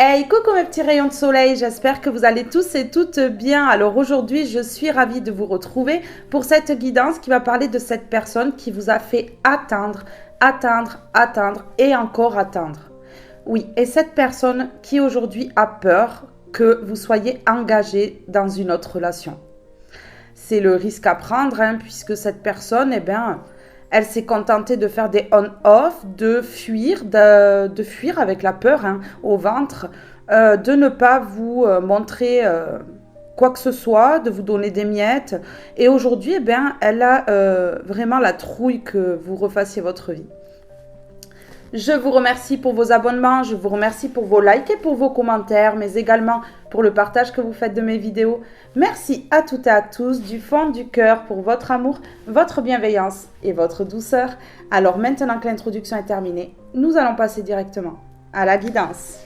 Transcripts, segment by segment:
Hey, coucou mes petits rayons de soleil, j'espère que vous allez tous et toutes bien. Alors aujourd'hui, je suis ravie de vous retrouver pour cette guidance qui va parler de cette personne qui vous a fait atteindre et encore atteindre. Oui, et cette personne qui aujourd'hui a peur que vous soyez engagé dans une autre relation. C'est le risque à prendre, puisque cette personne, elle s'est contentée de faire des on-off, de fuir avec la peur au ventre, de ne pas vous montrer quoi que ce soit, de vous donner des miettes. Et aujourd'hui, elle a vraiment la trouille que vous refassiez votre vie. Je vous remercie pour vos abonnements, je vous remercie pour vos likes et pour vos commentaires, mais également pour le partage que vous faites de mes vidéos. Merci à toutes et à tous du fond du cœur pour votre amour, votre bienveillance et votre douceur. Alors maintenant que l'introduction est terminée, nous allons passer directement à la guidance.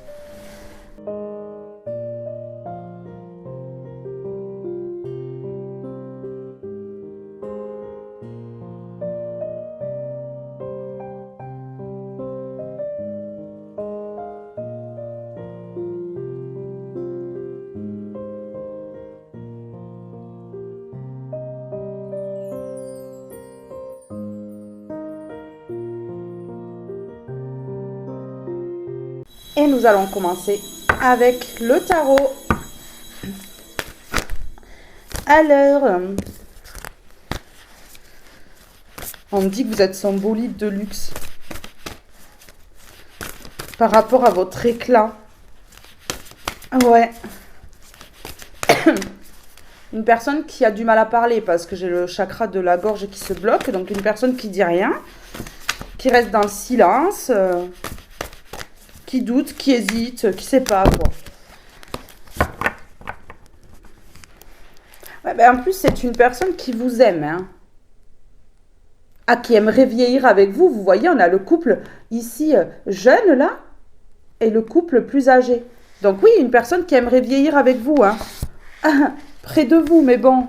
Et nous allons commencer avec le tarot. Alors, on me dit que vous êtes son bolide de luxe par rapport à votre éclat. Ouais. Une personne qui a du mal à parler parce que j'ai le chakra de la gorge qui se bloque. Donc une personne qui dit rien, qui reste dans le silence, qui doute, qui hésite, qui sait pas quoi. Ouais, en plus, c'est une personne qui vous aime, qui aimerait vieillir avec vous. Vous voyez, on a le couple ici jeune là et le couple plus âgé. Donc oui, une personne qui aimerait vieillir avec vous, près de vous, mais bon.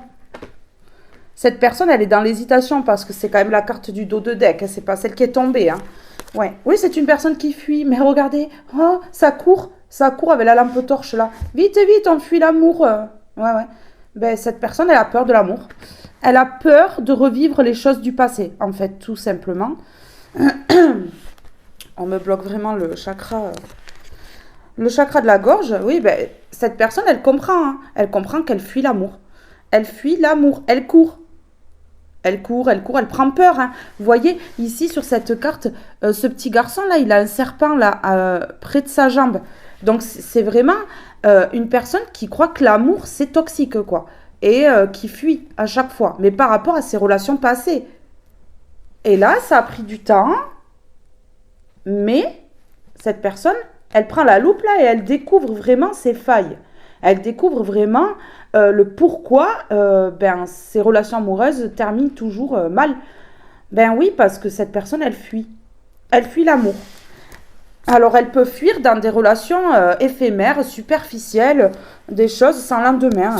Cette personne, elle est dans l'hésitation parce que c'est quand même la carte du dos de deck, c'est pas celle qui est tombée, Ouais. Oui, c'est une personne qui fuit, mais regardez, ça court avec la lampe torche là. Vite, vite, on fuit l'amour. Ouais. Cette personne, elle a peur de l'amour. Elle a peur de revivre les choses du passé, en fait, tout simplement. On me bloque vraiment le chakra de la gorge. Oui, cette personne, elle comprend. Elle comprend qu'elle fuit l'amour. Elle fuit l'amour. Elle court. Elle prend peur. Vous voyez, ici, sur cette carte, ce petit garçon-là, il a un serpent là, près de sa jambe. Donc, c'est vraiment une personne qui croit que l'amour, c'est toxique, quoi. Et qui fuit à chaque fois. Mais par rapport à ses relations passées. Et là, ça a pris du temps. Mais cette personne, elle prend la loupe, là, et elle découvre vraiment ses failles. Elle découvre vraiment le pourquoi ces relations amoureuses terminent toujours mal. Oui, parce que cette personne, elle fuit. Elle fuit l'amour. Alors, elle peut fuir dans des relations éphémères, superficielles, des choses sans lendemain.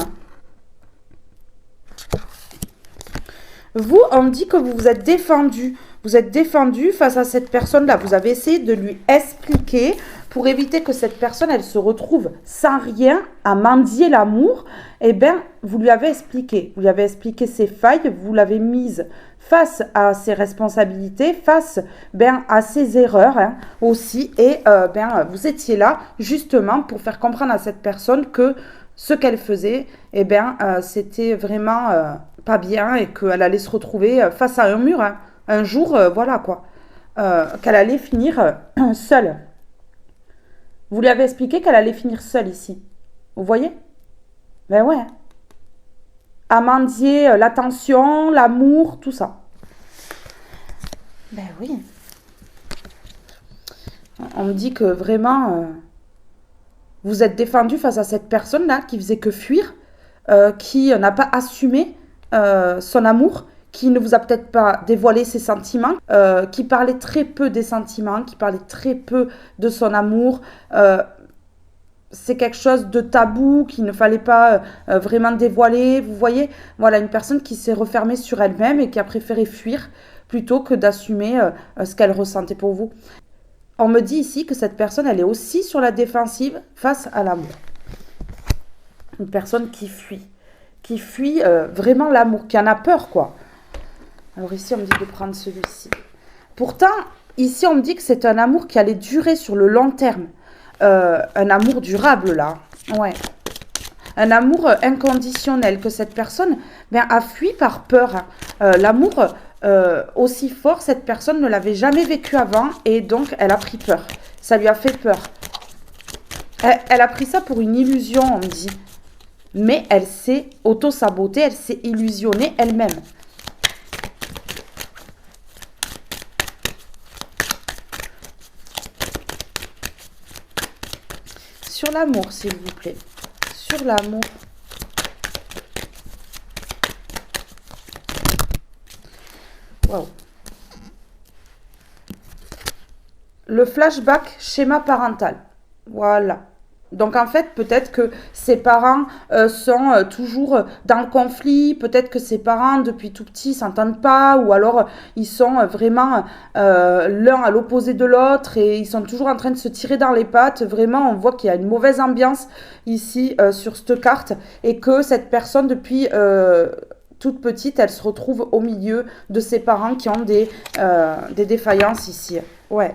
Vous, on me dit que vous vous êtes défendu. Vous êtes défendu face à cette personne-là. Vous avez essayé de lui expliquer pour éviter que cette personne, elle se retrouve sans rien à mendier l'amour. Vous lui avez expliqué. Vous lui avez expliqué ses failles. Vous l'avez mise face à ses responsabilités, face à ses erreurs aussi. Et vous étiez là justement pour faire comprendre à cette personne que ce qu'elle faisait, c'était vraiment pas bien et qu'elle allait se retrouver face à un mur. Un jour, voilà quoi, qu'elle allait finir seule. Vous lui avez expliqué qu'elle allait finir seule ici. Vous voyez? Ouais. À mendier l'attention, l'amour, tout ça. Oui. On me dit que vraiment, vous êtes défendu face à cette personne-là qui faisait que fuir, qui n'a pas assumé son amour, qui ne vous a peut-être pas dévoilé ses sentiments, qui parlait très peu des sentiments, qui parlait très peu de son amour. C'est quelque chose de tabou qu'il ne fallait pas vraiment dévoiler. Vous voyez, voilà, une personne qui s'est refermée sur elle-même et qui a préféré fuir plutôt que d'assumer ce qu'elle ressentait pour vous. On me dit ici que cette personne, elle est aussi sur la défensive face à l'amour. Une personne qui fuit vraiment l'amour, qui en a peur, quoi. Alors ici, on me dit de prendre celui-ci. Pourtant, ici, on me dit que c'est un amour qui allait durer sur le long terme. Un amour durable, là. Ouais. Un amour inconditionnel, que cette personne a fui par peur. L'amour aussi fort, cette personne ne l'avait jamais vécu avant et donc elle a pris peur. Ça lui a fait peur. Elle a pris ça pour une illusion, on me dit. Mais elle s'est auto-sabotée, elle s'est illusionnée elle-même. Sur l'amour, s'il vous plaît. Sur l'amour. Wow. Le flashback schéma parental. Voilà. Donc en fait, peut-être que ses parents sont toujours dans le conflit, peut-être que ses parents depuis tout petit s'entendent pas, ou alors ils sont vraiment l'un à l'opposé de l'autre et ils sont toujours en train de se tirer dans les pattes. Vraiment, on voit qu'il y a une mauvaise ambiance ici sur cette carte et que cette personne depuis toute petite, elle se retrouve au milieu de ses parents qui ont des défaillances ici. Ouais.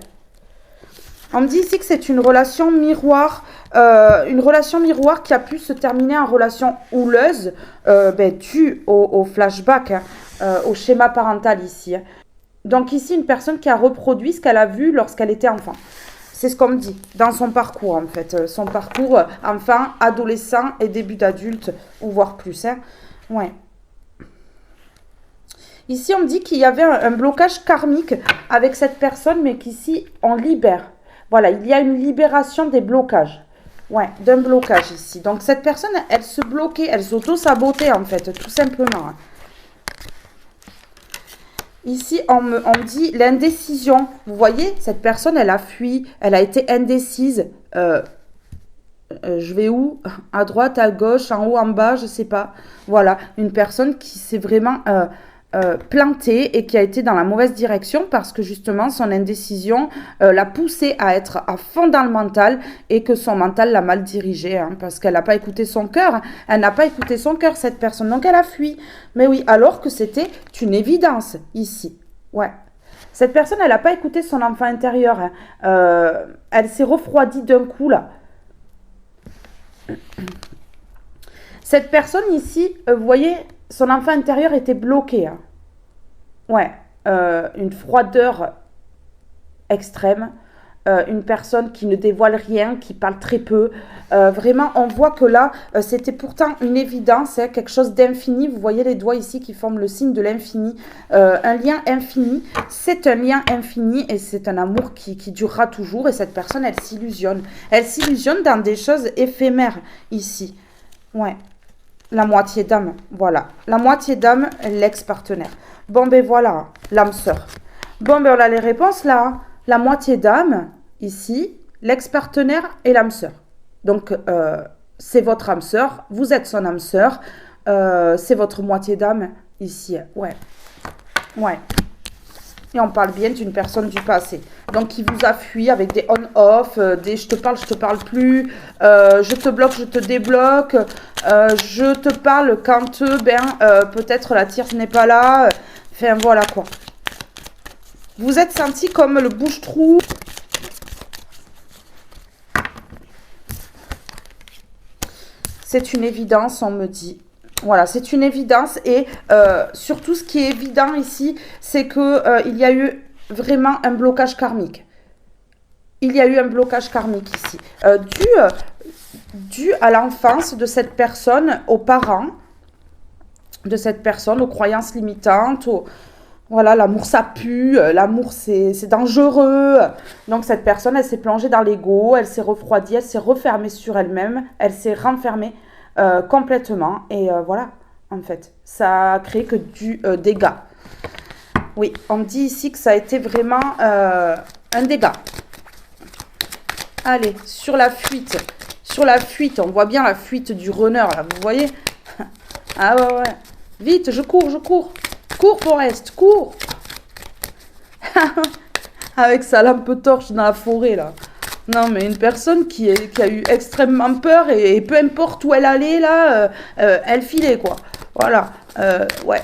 On me dit ici que c'est une relation miroir qui a pu se terminer en relation houleuse, due au flashback, au schéma parental ici. Donc ici, une personne qui a reproduit ce qu'elle a vu lorsqu'elle était enfant. C'est ce qu'on me dit dans son parcours, en fait. Son parcours enfant, adolescent et début d'adulte, ou voire plus. Hein. Ouais. Ici, on me dit qu'il y avait un blocage karmique avec cette personne, mais qu'ici, on libère. Voilà, il y a une libération des blocages. Ouais, d'un blocage ici. Donc, cette personne, elle se bloquait, elle s'auto-sabotait, en fait, tout simplement. Ici, on me dit l'indécision. Vous voyez, cette personne, elle a fui, elle a été indécise. Je vais où? À droite, à gauche, en haut, en bas, je ne sais pas. Voilà, une personne qui s'est vraiment... plantée et qui a été dans la mauvaise direction parce que justement son indécision l'a poussée à être à fond dans le mental et que son mental l'a mal dirigée parce qu'elle n'a pas écouté son cœur. Elle n'a pas écouté son cœur, cette personne, donc elle a fui. Mais oui, alors que c'était une évidence ici. Ouais. Cette personne, elle n'a pas écouté son enfant intérieur. Elle s'est refroidie d'un coup là. Cette personne ici, vous voyez, son enfant intérieur était bloqué. Hein. Ouais, une froideur extrême. Une personne qui ne dévoile rien, qui parle très peu. Vraiment, on voit que là, c'était pourtant une évidence, hein, quelque chose d'infini. Vous voyez les doigts ici qui forment le signe de l'infini. Un lien infini, c'est un lien infini et c'est un amour qui durera toujours. Et cette personne, elle s'illusionne. Elle s'illusionne dans des choses éphémères ici. Ouais. La moitié d'âme, voilà. La moitié d'âme, l'ex-partenaire. Bon, ben voilà, l'âme sœur. Bon, ben on a les réponses là. Hein. La moitié d'âme, ici, l'ex-partenaire et l'âme sœur. Donc, c'est votre âme sœur, vous êtes son âme sœur, c'est votre moitié d'âme, ici. Ouais. Ouais. Et on parle bien d'une personne du passé. Donc, qui vous a fui avec des on-off, des je te parle plus, je te bloque, je te débloque, je te parle quand peut-être la tierce n'est pas là. Enfin, voilà quoi. Vous êtes senti comme le bouche-trou. C'est une évidence, on me dit. Voilà, c'est une évidence et surtout ce qui est évident ici, c'est que il y a eu vraiment un blocage karmique. Il y a eu un blocage karmique ici, dû à l'enfance de cette personne, aux parents de cette personne, aux croyances limitantes, voilà, l'amour ça pue, l'amour c'est dangereux. Donc cette personne, elle s'est plongée dans l'ego, elle s'est refroidie, elle s'est refermée sur elle-même, elle s'est renfermée. Complètement et voilà en fait ça a créé que du dégât. Oui, on me dit ici que ça a été vraiment un dégât. Allez, sur la fuite, on voit bien la fuite du runner là, vous voyez. Ah ouais, vite, je cours, cours Forest, cours. avec sa lampe torche dans la forêt, là. Non, mais une personne qui a eu extrêmement peur et peu importe où elle allait, là, elle filait, quoi. Voilà. Ouais.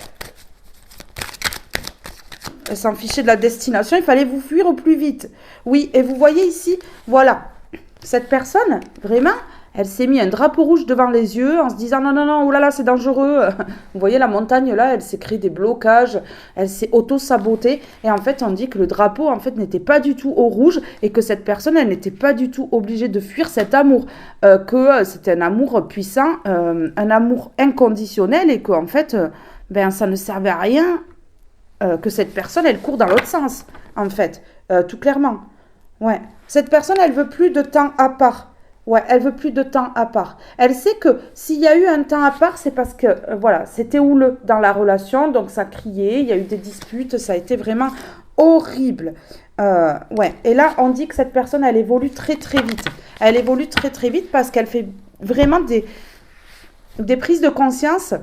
Elle s'en fichait de la destination, il fallait vous fuir au plus vite. Oui, et vous voyez ici, voilà. Cette personne, vraiment, elle s'est mis un drapeau rouge devant les yeux en se disant non, non, non, oh là là, c'est dangereux. Vous voyez la montagne là, elle s'est créé des blocages, elle s'est auto-sabotée. Et en fait, on dit que le drapeau, en fait, n'était pas du tout au rouge et que cette personne, elle n'était pas du tout obligée de fuir cet amour. Que c'était un amour puissant, un amour inconditionnel et qu'en fait, ben, ça ne servait à rien que cette personne, elle court dans l'autre sens, en fait, tout clairement. Ouais. Cette personne, elle veut plus de temps à part. Ouais, elle veut plus de temps à part. Elle sait que s'il y a eu un temps à part, c'est parce que, voilà, c'était houleux dans la relation, donc ça criait, il y a eu des disputes, ça a été vraiment horrible. Ouais, et là, on dit que cette personne, elle évolue très, très vite. Elle évolue très, très vite parce qu'elle fait vraiment des prises de conscience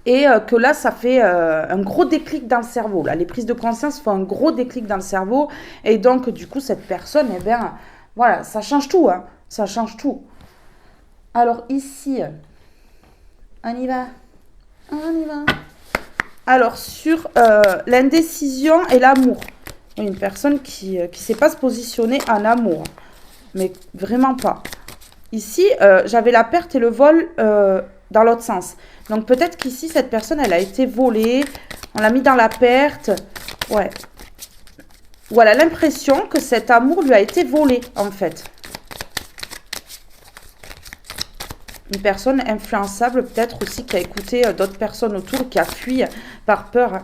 et que là, ça fait un gros déclic dans le cerveau. Là. Les prises de conscience font un gros déclic dans le cerveau. Et donc, du coup, cette personne, eh bien, voilà, ça change tout. Hein. Ça change tout. Alors, ici, on y va. On y va. Alors, sur l'indécision et l'amour. Une personne qui ne sait pas se positionner en amour. Mais vraiment pas. Ici, j'avais la perte et le vol dans l'autre sens. Donc peut-être qu'ici, cette personne, elle a été volée. On l'a mis dans la perte. Ouais. Voilà l'impression que cet amour lui a été volé, en fait. Une personne influençable, peut-être aussi, qui a écouté d'autres personnes autour, qui a fui par peur.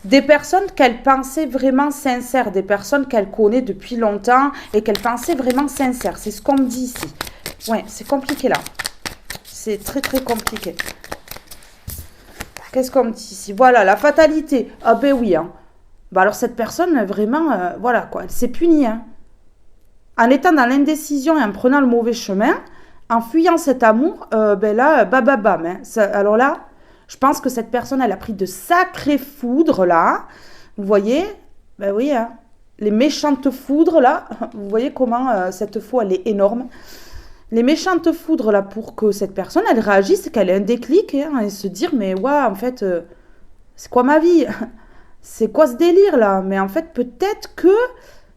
Des personnes qu'elle pensait vraiment sincères. Des personnes qu'elle connaît depuis longtemps et qu'elle pensait vraiment sincères. C'est ce qu'on me dit ici. Ouais, c'est compliqué là. C'est très très compliqué. Qu'est-ce qu'on me dit ici? Voilà, la fatalité. Ah ben oui. Hein. Bah alors cette personne, vraiment, voilà quoi, elle s'est punie. Hein. En étant dans l'indécision et en prenant le mauvais chemin, en fuyant cet amour, ben là, bam. Hein. Alors là, je pense que cette personne, elle a pris de sacrées foudres là. Vous voyez? Ben oui, hein. Les méchantes foudres là. Vous voyez comment cette fois, elle est énorme. Les méchantes foudres là pour que cette personne elle réagisse, qu'elle ait un déclic hein, et se dire mais ouais en fait c'est quoi ma vie, c'est quoi ce délire là, mais en fait peut-être que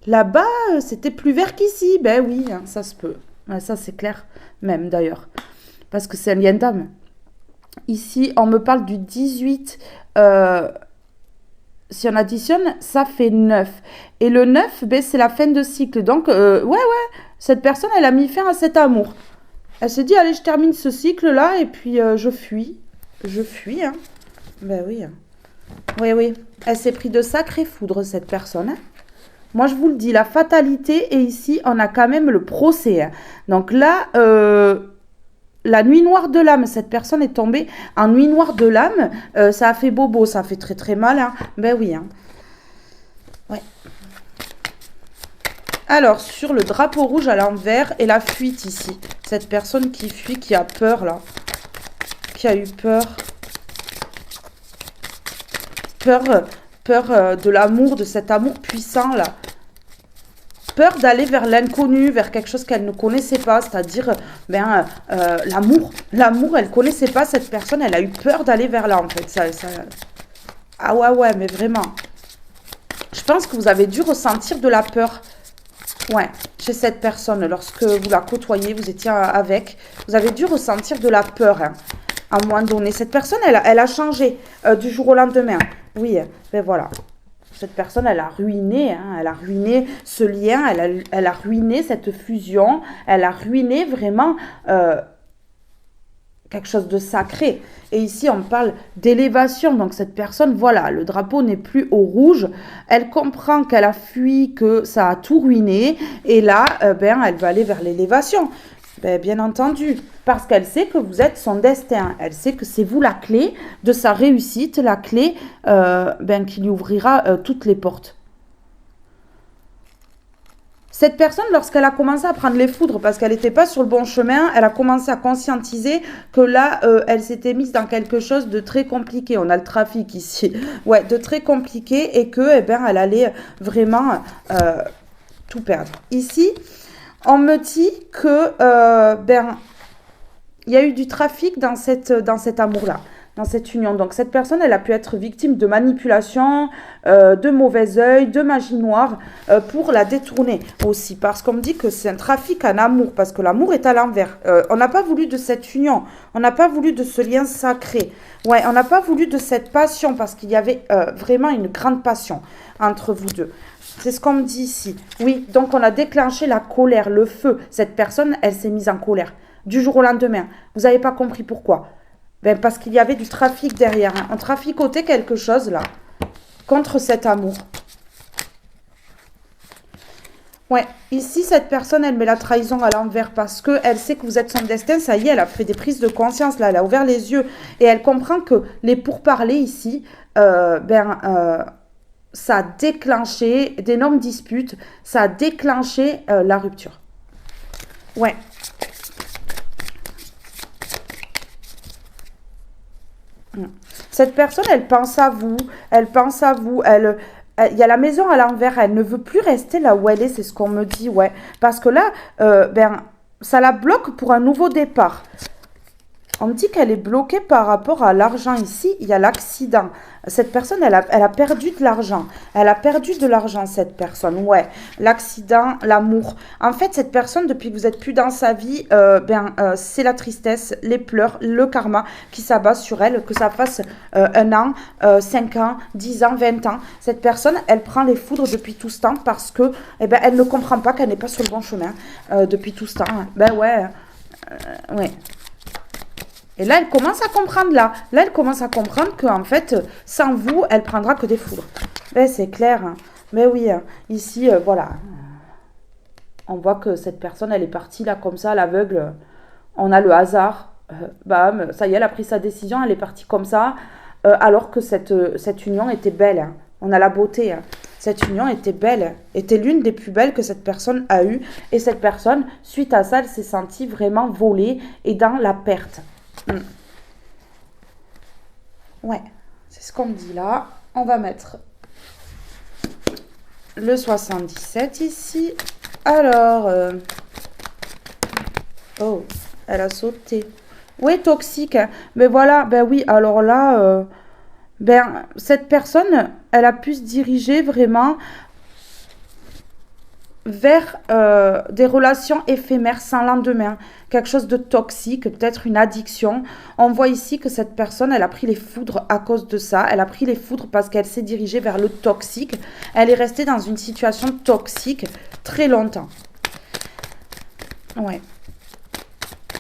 là-bas c'était plus vert qu'ici, ben oui hein, ça se peut, ça c'est clair même d'ailleurs parce que c'est un lien d'âme. Ici on me parle du 18 si on additionne, ça fait 9. Et le 9, ben, c'est la fin de cycle. Donc, ouais, cette personne, elle a mis fin à cet amour. Elle s'est dit, allez, je termine ce cycle-là et puis je fuis. Je fuis, hein. Ben oui. Hein. Oui. Elle s'est pris de sacrées foudres, cette personne. Hein. Moi, je vous le dis, la fatalité, et ici, on a quand même le procès. Hein. Donc là, la nuit noire de l'âme, cette personne est tombée en nuit noire de l'âme. Ça a fait bobo, ça a fait très très mal. Hein. Ben oui. Hein. Ouais. Alors, sur le drapeau rouge à l'envers et la fuite ici. Cette personne qui fuit, qui a peur là. Qui a eu peur. Peur de l'amour, de cet amour puissant là. Peur d'aller vers l'inconnu, vers quelque chose qu'elle ne connaissait pas, c'est-à-dire l'amour. L'amour, elle ne connaissait pas cette personne, elle a eu peur d'aller vers là en fait. Ah ouais, mais vraiment. Je pense que vous avez dû ressentir de la peur. Ouais, chez cette personne, lorsque vous la côtoyez, vous étiez avec, vous avez dû ressentir de la peur. Hein, à un moment donné, cette personne, elle a changé du jour au lendemain. Oui, ben voilà. Cette personne, elle a ruiné, hein, elle a ruiné ce lien, elle a ruiné cette fusion, elle a ruiné vraiment quelque chose de sacré. Et ici, on parle d'élévation. Donc, cette personne, voilà, le drapeau n'est plus au rouge. Elle comprend qu'elle a fui, que ça a tout ruiné. Et là, elle va aller vers l'élévation. Bien entendu, parce qu'elle sait que vous êtes son destin. Elle sait que c'est vous la clé de sa réussite, la clé qui lui ouvrira toutes les portes. Cette personne, lorsqu'elle a commencé à prendre les foudres parce qu'elle n'était pas sur le bon chemin, elle a commencé à conscientiser que là, elle s'était mise dans quelque chose de très compliqué. On a le trafic ici. Ouais, de très compliqué et que, eh ben, elle allait vraiment tout perdre. Ici, on me dit que, il y a eu du trafic dans cet amour-là, dans cette union. Donc, cette personne, elle a pu être victime de manipulation, de mauvais œil, de magie noire, pour la détourner aussi. Parce qu'on me dit que c'est un trafic en amour, parce que l'amour est à l'envers. On n'a pas voulu de cette union, on n'a pas voulu de ce lien sacré. Ouais, on n'a pas voulu de cette passion, parce qu'il y avait vraiment une grande passion entre vous deux. C'est ce qu'on me dit ici. Oui, donc on a déclenché la colère, le feu. Cette personne, elle s'est mise en colère du jour au lendemain. Vous n'avez pas compris pourquoi. Ben parce qu'il y avait du trafic derrière. Hein. On traficotait quelque chose là, contre cet amour. Ouais, ici, cette personne, elle met la trahison à l'envers parce qu'elle sait que vous êtes son destin. Ça y est, elle a fait des prises de conscience là, elle a ouvert les yeux. Et elle comprend que les pourparlers ici, ça a déclenché d'énormes disputes. Ça a déclenché la rupture. Ouais. Cette personne, elle pense à vous, il y a la maison à l'envers, elle ne veut plus rester là où elle est, c'est ce qu'on me dit, ouais. Parce que là, ça la bloque pour un nouveau départ. On me dit qu'elle est bloquée par rapport à l'argent ici, il y a l'accident. Cette personne, elle a perdu de l'argent. Elle a perdu de l'argent, cette personne, ouais. L'accident, l'amour. En fait, cette personne, depuis que vous n'êtes plus dans sa vie, c'est la tristesse, les pleurs, le karma qui s'abat sur elle, que ça fasse 1 an, 5 ans, 10 ans, 20 ans. Cette personne, elle prend les foudres depuis tout ce temps parce que, elle ne comprend pas qu'elle n'est pas sur le bon chemin depuis tout ce temps. Ben ouais, ouais. Et là, elle commence à comprendre, là. Là, elle commence à comprendre qu'en fait, sans vous, elle prendra que des foudres. Ben, c'est clair. Hein. Mais oui, ici, voilà. On voit que cette personne, elle est partie, là, comme ça, à l'aveugle. On a le hasard. Bam, ça y est, elle a pris sa décision, elle est partie comme ça. Alors que cette union était belle. Hein. On a la beauté. Hein. Cette union était belle, était l'une des plus belles que cette personne a eues. Et cette personne, suite à ça, elle s'est sentie vraiment volée et dans la perte. Ouais, c'est ce qu'on me dit là. On va mettre le 77 ici. Alors, oh, elle a sauté. Oui, toxique. Hein. Mais voilà, ben oui, alors là, cette personne, elle a pu se diriger vraiment vers des relations éphémères sans lendemain, quelque chose de toxique, peut-être une addiction. On voit ici que cette personne, elle a pris les foudres à cause de ça, elle a pris les foudres parce qu'elle s'est dirigée vers le toxique, elle est restée dans une situation toxique très longtemps. Ouais.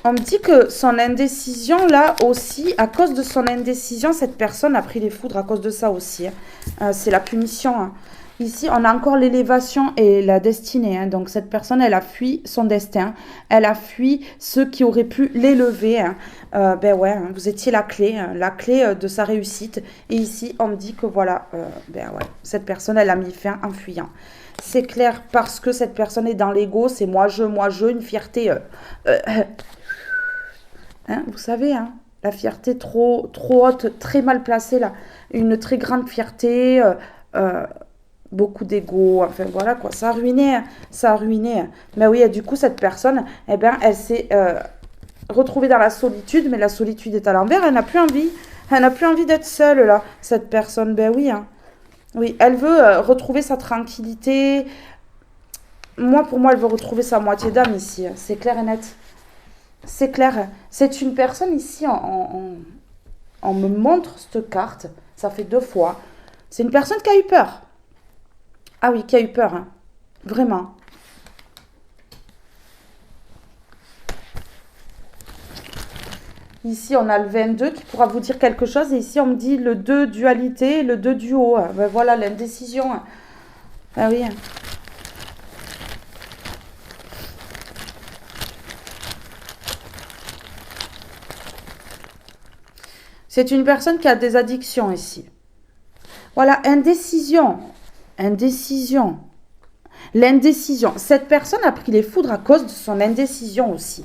On me dit que son indécision, là aussi, à cause de son indécision, cette personne a pris les foudres à cause de ça aussi. Hein. C'est la punition, hein. Ici, on a encore l'élévation et la destinée. Hein. Donc, cette personne, elle a fui son destin. Elle a fui ceux qui auraient pu l'élever. Hein. Ouais, vous étiez la clé de sa réussite. Et ici, on me dit que voilà, cette personne, elle a mis fin en fuyant. C'est clair parce que cette personne est dans l'ego. C'est moi, je, une fierté. Hein, vous savez, hein, la fierté trop haute, très mal placée, là. Une très grande fierté. Beaucoup d'ego, enfin voilà quoi, ça a ruiné. Mais oui, et du coup, cette personne, elle s'est retrouvée dans la solitude, mais la solitude est à l'envers, elle n'a plus envie d'être seule, là, cette personne, ben oui, hein. Oui, elle veut retrouver sa tranquillité. Pour moi, elle veut retrouver sa moitié d'âme ici, c'est clair et net. C'est clair, c'est une personne ici, on me montre cette carte, ça fait 2 fois, c'est une personne qui a eu peur. Ah oui, qui a eu peur, hein. Vraiment. Ici, on a le 22 qui pourra vous dire quelque chose. Et ici, on me dit le 2 dualité, le 2 duo. Ben voilà, l'indécision. Ah oui. C'est une personne qui a des addictions ici. Voilà, indécision. L'indécision. Cette personne a pris les foudres à cause de son indécision aussi.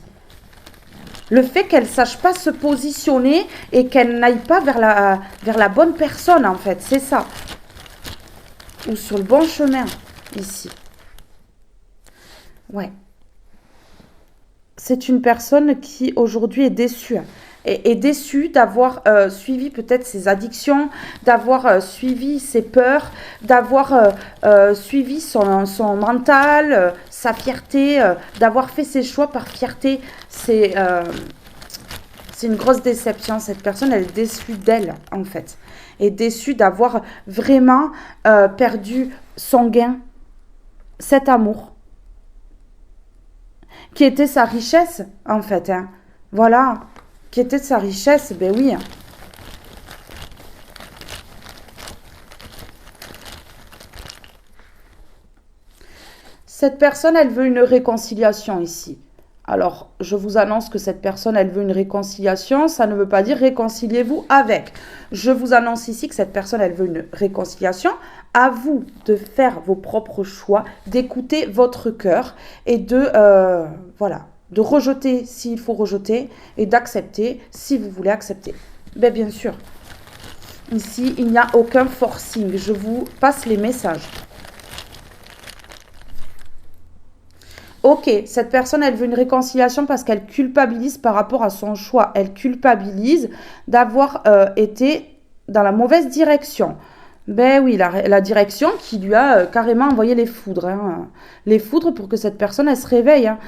Le fait qu'elle ne sache pas se positionner et qu'elle n'aille pas vers la bonne personne, en fait. C'est ça. Ou sur le bon chemin, ici. Ouais. C'est une personne qui, aujourd'hui, est déçue. Est déçue d'avoir suivi peut-être ses addictions, d'avoir suivi ses peurs, d'avoir suivi son mental, sa fierté, d'avoir fait ses choix par fierté. C'est une grosse déception. Cette personne, elle est déçue d'elle, en fait. Est déçue d'avoir vraiment perdu son gain, cet amour, qui était sa richesse, en fait. Hein. Voilà. Qui était de sa richesse, ben oui. Cette personne, elle veut une réconciliation ici. Alors, je vous annonce que cette personne, elle veut une réconciliation. Ça ne veut pas dire réconciliez-vous avec. Je vous annonce ici que cette personne, elle veut une réconciliation. À vous de faire vos propres choix, d'écouter votre cœur et voilà, de rejeter s'il faut rejeter et d'accepter si vous voulez accepter. Ben, bien sûr. Ici, il n'y a aucun forcing. Je vous passe les messages. Ok, cette personne, elle veut une réconciliation parce qu'elle culpabilise par rapport à son choix. Elle culpabilise d'avoir été dans la mauvaise direction. Ben oui, la direction qui lui a carrément envoyé les foudres. Hein. Les foudres pour que cette personne, elle se réveille. Hein.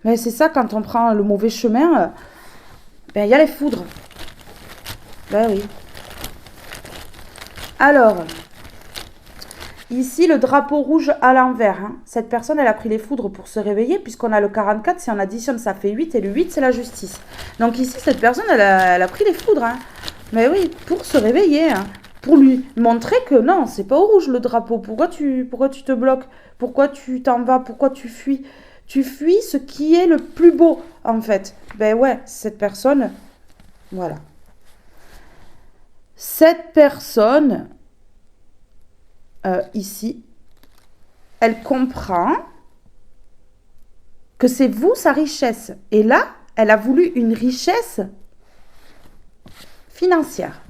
Mais c'est ça, quand on prend le mauvais chemin, ben il y a les foudres. Ben oui. Alors, ici, le drapeau rouge à l'envers. Hein. Cette personne, elle a pris les foudres pour se réveiller, puisqu'on a le 44, si on additionne, ça fait 8, et le 8, c'est la justice. Donc ici, cette personne, elle a pris les foudres. Hein. Mais oui, pour se réveiller, hein. Pour lui montrer que non, c'est pas au rouge le drapeau. Pourquoi tu te bloques? Pourquoi tu t'en vas? Pourquoi tu fuis? Tu fuis ce qui est le plus beau, en fait. Ben ouais, cette personne, voilà. Cette personne, ici, elle comprend que c'est vous sa richesse. Et là, elle a voulu une richesse financière.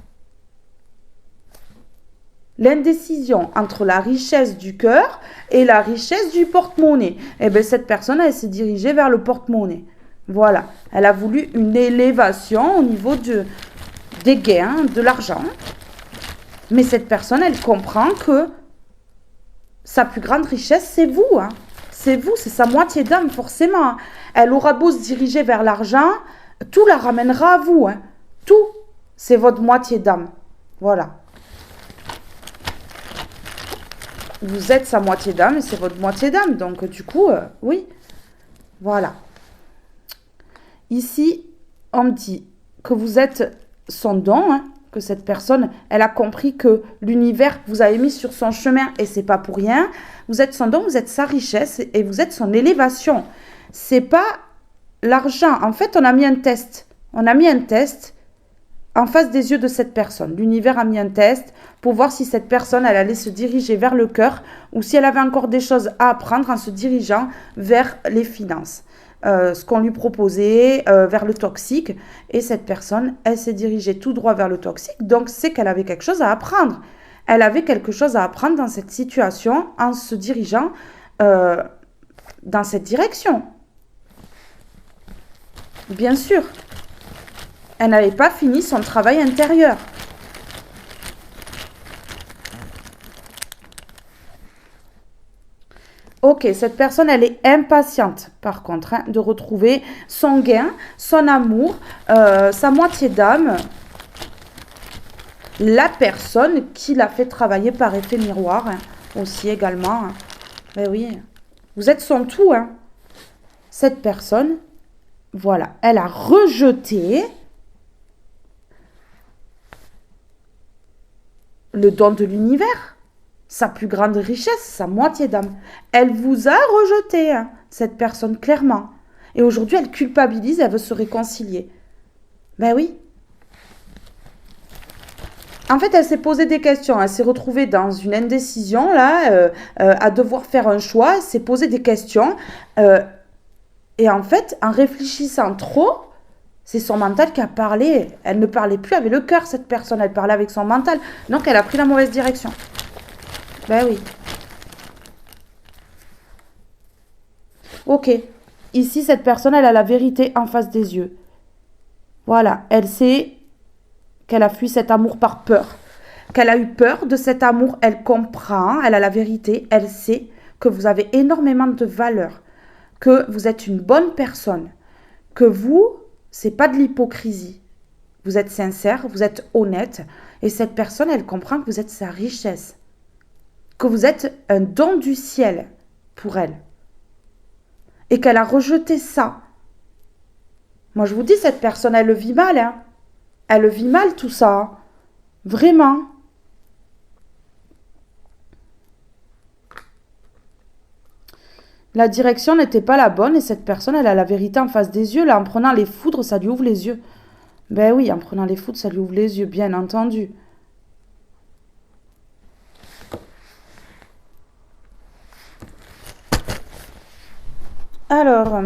L'indécision entre la richesse du cœur et la richesse du porte-monnaie. Eh bien, cette personne, elle s'est dirigée vers le porte-monnaie. Voilà. Elle a voulu une élévation au niveau des gains, de l'argent. Mais cette personne, elle comprend que sa plus grande richesse, c'est vous. Hein. C'est vous, c'est sa moitié d'âme, forcément. Elle aura beau se diriger vers l'argent, tout la ramènera à vous. Hein. Tout, c'est votre moitié d'âme. Voilà. Vous êtes sa moitié d'âme et c'est votre moitié d'âme. Donc, du coup, oui. Voilà. Ici, on me dit que vous êtes son don, hein, que cette personne, elle a compris que l'univers vous a mis sur son chemin et c'est pas pour rien. Vous êtes son don, vous êtes sa richesse et vous êtes son élévation. C'est pas l'argent. En fait, on a mis un test. On a mis un test en face des yeux de cette personne. L'univers a mis un test pour voir si cette personne, elle allait se diriger vers le cœur ou si elle avait encore des choses à apprendre en se dirigeant vers les finances. Ce qu'on lui proposait, vers le toxique. Et cette personne, elle s'est dirigée tout droit vers le toxique. Donc, c'est qu'elle avait quelque chose à apprendre. Elle avait quelque chose à apprendre dans cette situation en se dirigeant dans cette direction. Bien sûr. Elle n'avait pas fini son travail intérieur. Ok, cette personne, elle est impatiente, par contre, hein, de retrouver son gain, son amour, sa moitié d'âme, la personne qui l'a fait travailler par effet miroir, hein, aussi également. Hein. Ben oui, vous êtes son tout. Hein. Cette personne, voilà, elle a rejeté le don de l'univers. Sa plus grande richesse, sa moitié d'âme. Elle vous a rejeté, hein, cette personne, clairement. Et aujourd'hui, elle culpabilise, elle veut se réconcilier. Ben oui. En fait, elle s'est posé des questions. Elle s'est retrouvée dans une indécision, là, à devoir faire un choix. Elle s'est posé des questions. euh, et en fait, en réfléchissant trop, c'est son mental qui a parlé. Elle ne parlait plus avec le cœur, cette personne. Elle parlait avec son mental. Donc, elle a pris la mauvaise direction. Ben oui. Ok. Ici, cette personne, elle a la vérité en face des yeux. Voilà. Elle sait qu'elle a fui cet amour par peur. Qu'elle a eu peur de cet amour. Elle comprend. Elle a la vérité. Elle sait que vous avez énormément de valeur. Que vous êtes une bonne personne. Que vous, c'est pas de l'hypocrisie. Vous êtes sincère, vous êtes honnête. Et cette personne, elle comprend que vous êtes sa richesse. Que vous êtes un don du ciel pour elle. Et qu'elle a rejeté ça. Moi, je vous dis, cette personne, elle le vit mal. Hein. Elle le vit mal, tout ça. Vraiment. La direction n'était pas la bonne et cette personne, elle a la vérité en face des yeux. Là, en prenant les foudres, ça lui ouvre les yeux. Ben oui, en prenant les foudres, ça lui ouvre les yeux, bien entendu. Alors,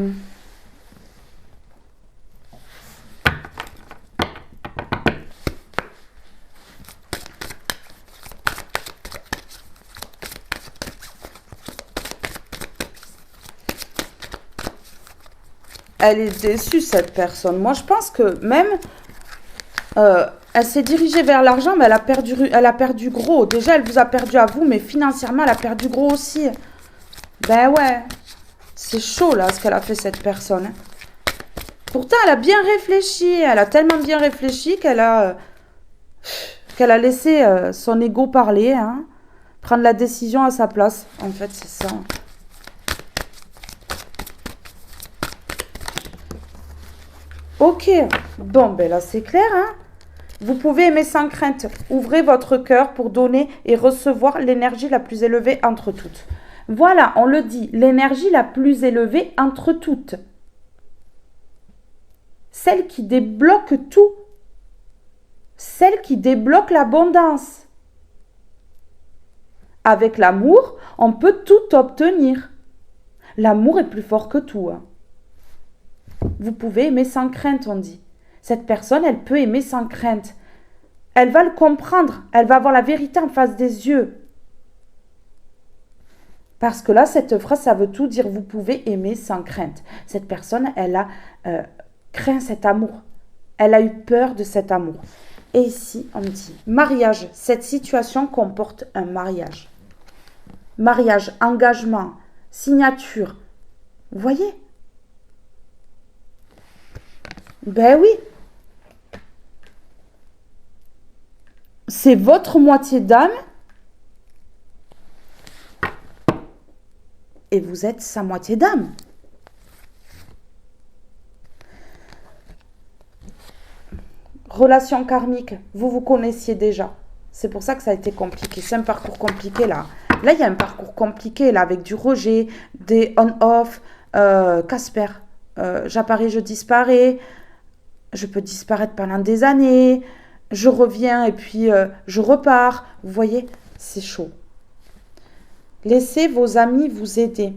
elle est déçue, cette personne. Moi, je pense que même, elle s'est dirigée vers l'argent, mais elle a perdu gros. Déjà, elle vous a perdu à vous, mais financièrement, elle a perdu gros aussi. Ben ouais, c'est chaud, là, ce qu'elle a fait, cette personne. Pourtant, elle a bien réfléchi. Elle a tellement bien réfléchi qu'elle a laissé son ego parler, hein, prendre la décision à sa place. En fait, c'est ça. Ok, bon, ben là, c'est clair, hein. Vous pouvez aimer sans crainte. Ouvrez votre cœur pour donner et recevoir l'énergie la plus élevée entre toutes. Voilà, on le dit, l'énergie la plus élevée entre toutes. Celle qui débloque tout. Celle qui débloque l'abondance. Avec l'amour, on peut tout obtenir. L'amour est plus fort que tout. Hein. Vous pouvez aimer sans crainte, on dit. Cette personne, elle peut aimer sans crainte. Elle va le comprendre. Elle va avoir la vérité en face des yeux. Parce que là, cette phrase, ça veut tout dire. Vous pouvez aimer sans crainte. Cette personne, elle a craint cet amour. Elle a eu peur de cet amour. Et ici, on dit mariage. Cette situation comporte un mariage. Mariage, engagement, signature. Vous voyez? Ben oui. C'est votre moitié d'âme et vous êtes sa moitié d'âme. Relation karmique, vous vous connaissiez déjà. C'est pour ça que ça a été compliqué. C'est un parcours compliqué là. Là, il y a un parcours compliqué là avec du rejet, des on-off, Casper. J'apparais, je disparais. Je peux disparaître pendant des années. Je reviens et puis je repars. Vous voyez, c'est chaud. Laissez vos amis vous aider.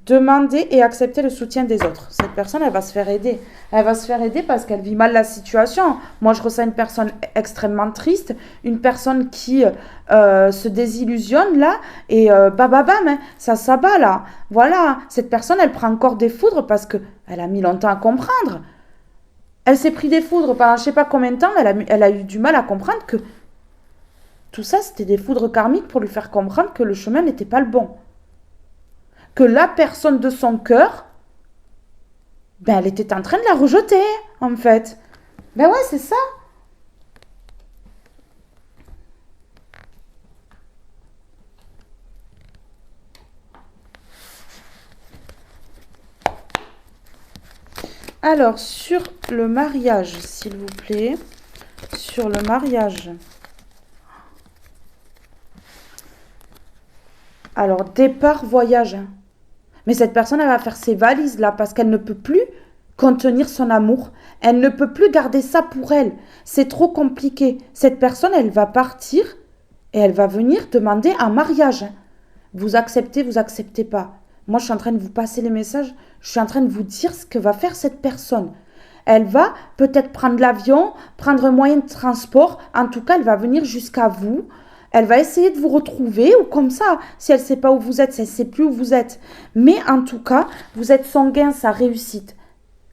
Demandez et acceptez le soutien des autres. Cette personne, elle va se faire aider. Elle va se faire aider parce qu'elle vit mal la situation. Moi, je ressens une personne extrêmement triste, une personne qui se désillusionne là, et bam, hein, ça s'abat là. Voilà, cette personne, elle prend encore des foudres parce qu'elle a mis longtemps à comprendre. Elle s'est pris des foudres pendant je ne sais pas combien de temps, elle a eu du mal à comprendre que tout ça, c'était des foudres karmiques pour lui faire comprendre que le chemin n'était pas le bon. Que la personne de son cœur, ben elle était en train de la rejeter, en fait. Ben ouais, c'est ça. Alors, sur le mariage, s'il vous plaît. Sur le mariage. Alors, départ, voyage. Mais cette personne, elle va faire ses valises là parce qu'elle ne peut plus contenir son amour. Elle ne peut plus garder ça pour elle. C'est trop compliqué. Cette personne, elle va partir et elle va venir demander un mariage. Vous acceptez pas. Moi, je suis en train de vous passer les messages. Je suis en train de vous dire ce que va faire cette personne. Elle va peut-être prendre l'avion, prendre un moyen de transport. En tout cas, elle va venir jusqu'à vous. Elle va essayer de vous retrouver ou comme ça, si elle ne sait pas où vous êtes, si elle ne sait plus où vous êtes. Mais en tout cas, vous êtes son gain, sa réussite.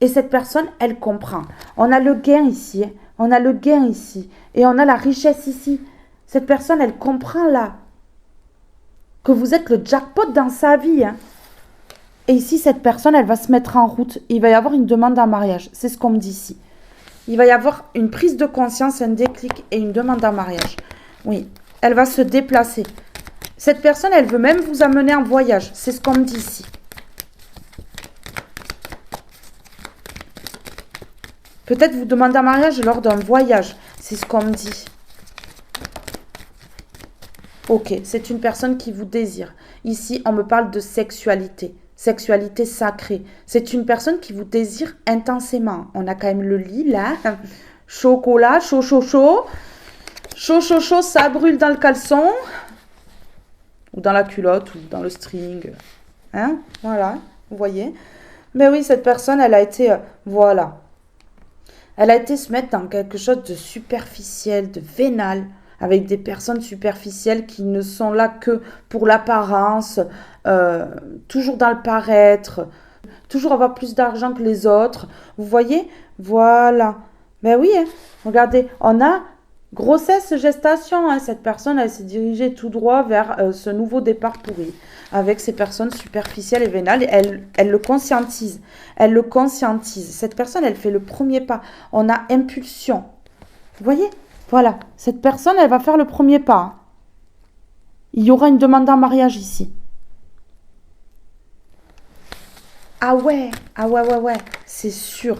Et cette personne, elle comprend. On a le gain ici, on a le gain ici, et on a la richesse ici. Cette personne, elle comprend là que vous êtes le jackpot dans sa vie. Et ici, cette personne, elle va se mettre en route. Il va y avoir une demande en mariage. C'est ce qu'on me dit ici. Il va y avoir une prise de conscience, un déclic et une demande en mariage. Oui, elle va se déplacer. Cette personne, elle veut même vous amener en voyage. C'est ce qu'on me dit ici. Peut-être vous demander en mariage lors d'un voyage. C'est ce qu'on me dit. Ok, c'est une personne qui vous désire. Ici, on me parle de sexualité. Sexualité sacrée. C'est une personne qui vous désire intensément. On a quand même le lit là. Chocolat, chaud, chaud, chaud. Chaud, chaud, chaud, ça brûle dans le caleçon. Ou dans la culotte, ou dans le string. Hein? Voilà, vous voyez. Mais oui, cette personne, elle a été... voilà. Elle a été se mettre dans quelque chose de superficiel, de vénal, avec des personnes superficielles qui ne sont là que pour l'apparence, toujours dans le paraître, toujours avoir plus d'argent que les autres. Vous voyez? Voilà. Ben oui, hein. Regardez, on a grossesse, gestation. Hein. Cette personne, elle s'est dirigée tout droit vers ce nouveau départ pourri. Avec ces personnes superficielles et vénales, elle le conscientise. Elle le conscientise. Cette personne, elle fait le premier pas. On a impulsion. Vous voyez? Voilà. Cette personne, elle va faire le premier pas. Il y aura une demande en mariage ici. Ah ouais, ouais. C'est sûr.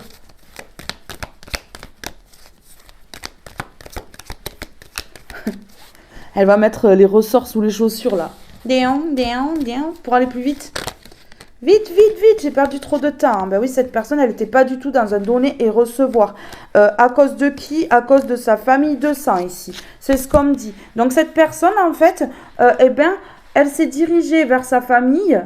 Elle va mettre les ressorts sous les chaussures, là. Pour aller plus vite. Vite, j'ai perdu trop de temps. Ben oui, cette personne, elle n'était pas du tout dans un donner et recevoir. À cause de qui? À cause de sa famille de sang, ici. C'est ce qu'on me dit. Donc, cette personne, en fait, elle s'est dirigée vers sa famille,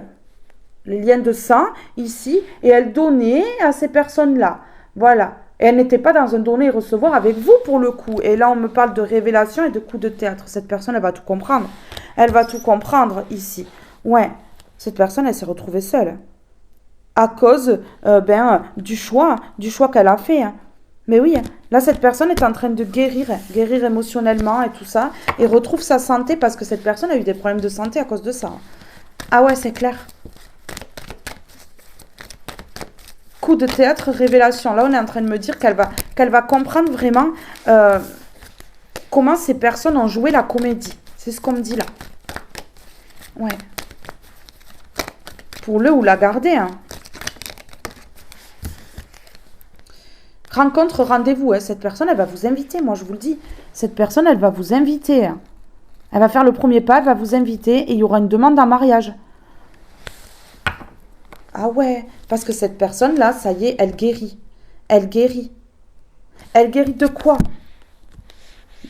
les liens de sang, ici, et elle donnait à ces personnes-là. Voilà. Et elle n'était pas dans un donner et recevoir avec vous, pour le coup. Et là, on me parle de révélation et de coup de théâtre. Cette personne, elle va tout comprendre. Elle va tout comprendre, ici. Ouais. Cette personne, elle s'est retrouvée seule. À cause du choix qu'elle a fait. Hein. Mais oui, là, cette personne est en train de guérir émotionnellement et tout ça, et retrouve sa santé parce que cette personne a eu des problèmes de santé à cause de ça. Ah ouais, c'est clair. Coup de théâtre, révélation. Là, on est en train de me dire qu'elle va comprendre vraiment comment ces personnes ont joué la comédie. C'est ce qu'on me dit là. Ouais. Pour le ou la garder. Hein. Rencontre, rendez-vous. Hein. Cette personne, elle va vous inviter. Moi, je vous le dis. Cette personne, elle va vous inviter. Hein. Elle va faire le premier pas, elle va vous inviter et il y aura une demande en mariage. Ah ouais, parce que cette personne-là, ça y est, elle guérit. Elle guérit. Elle guérit de quoi?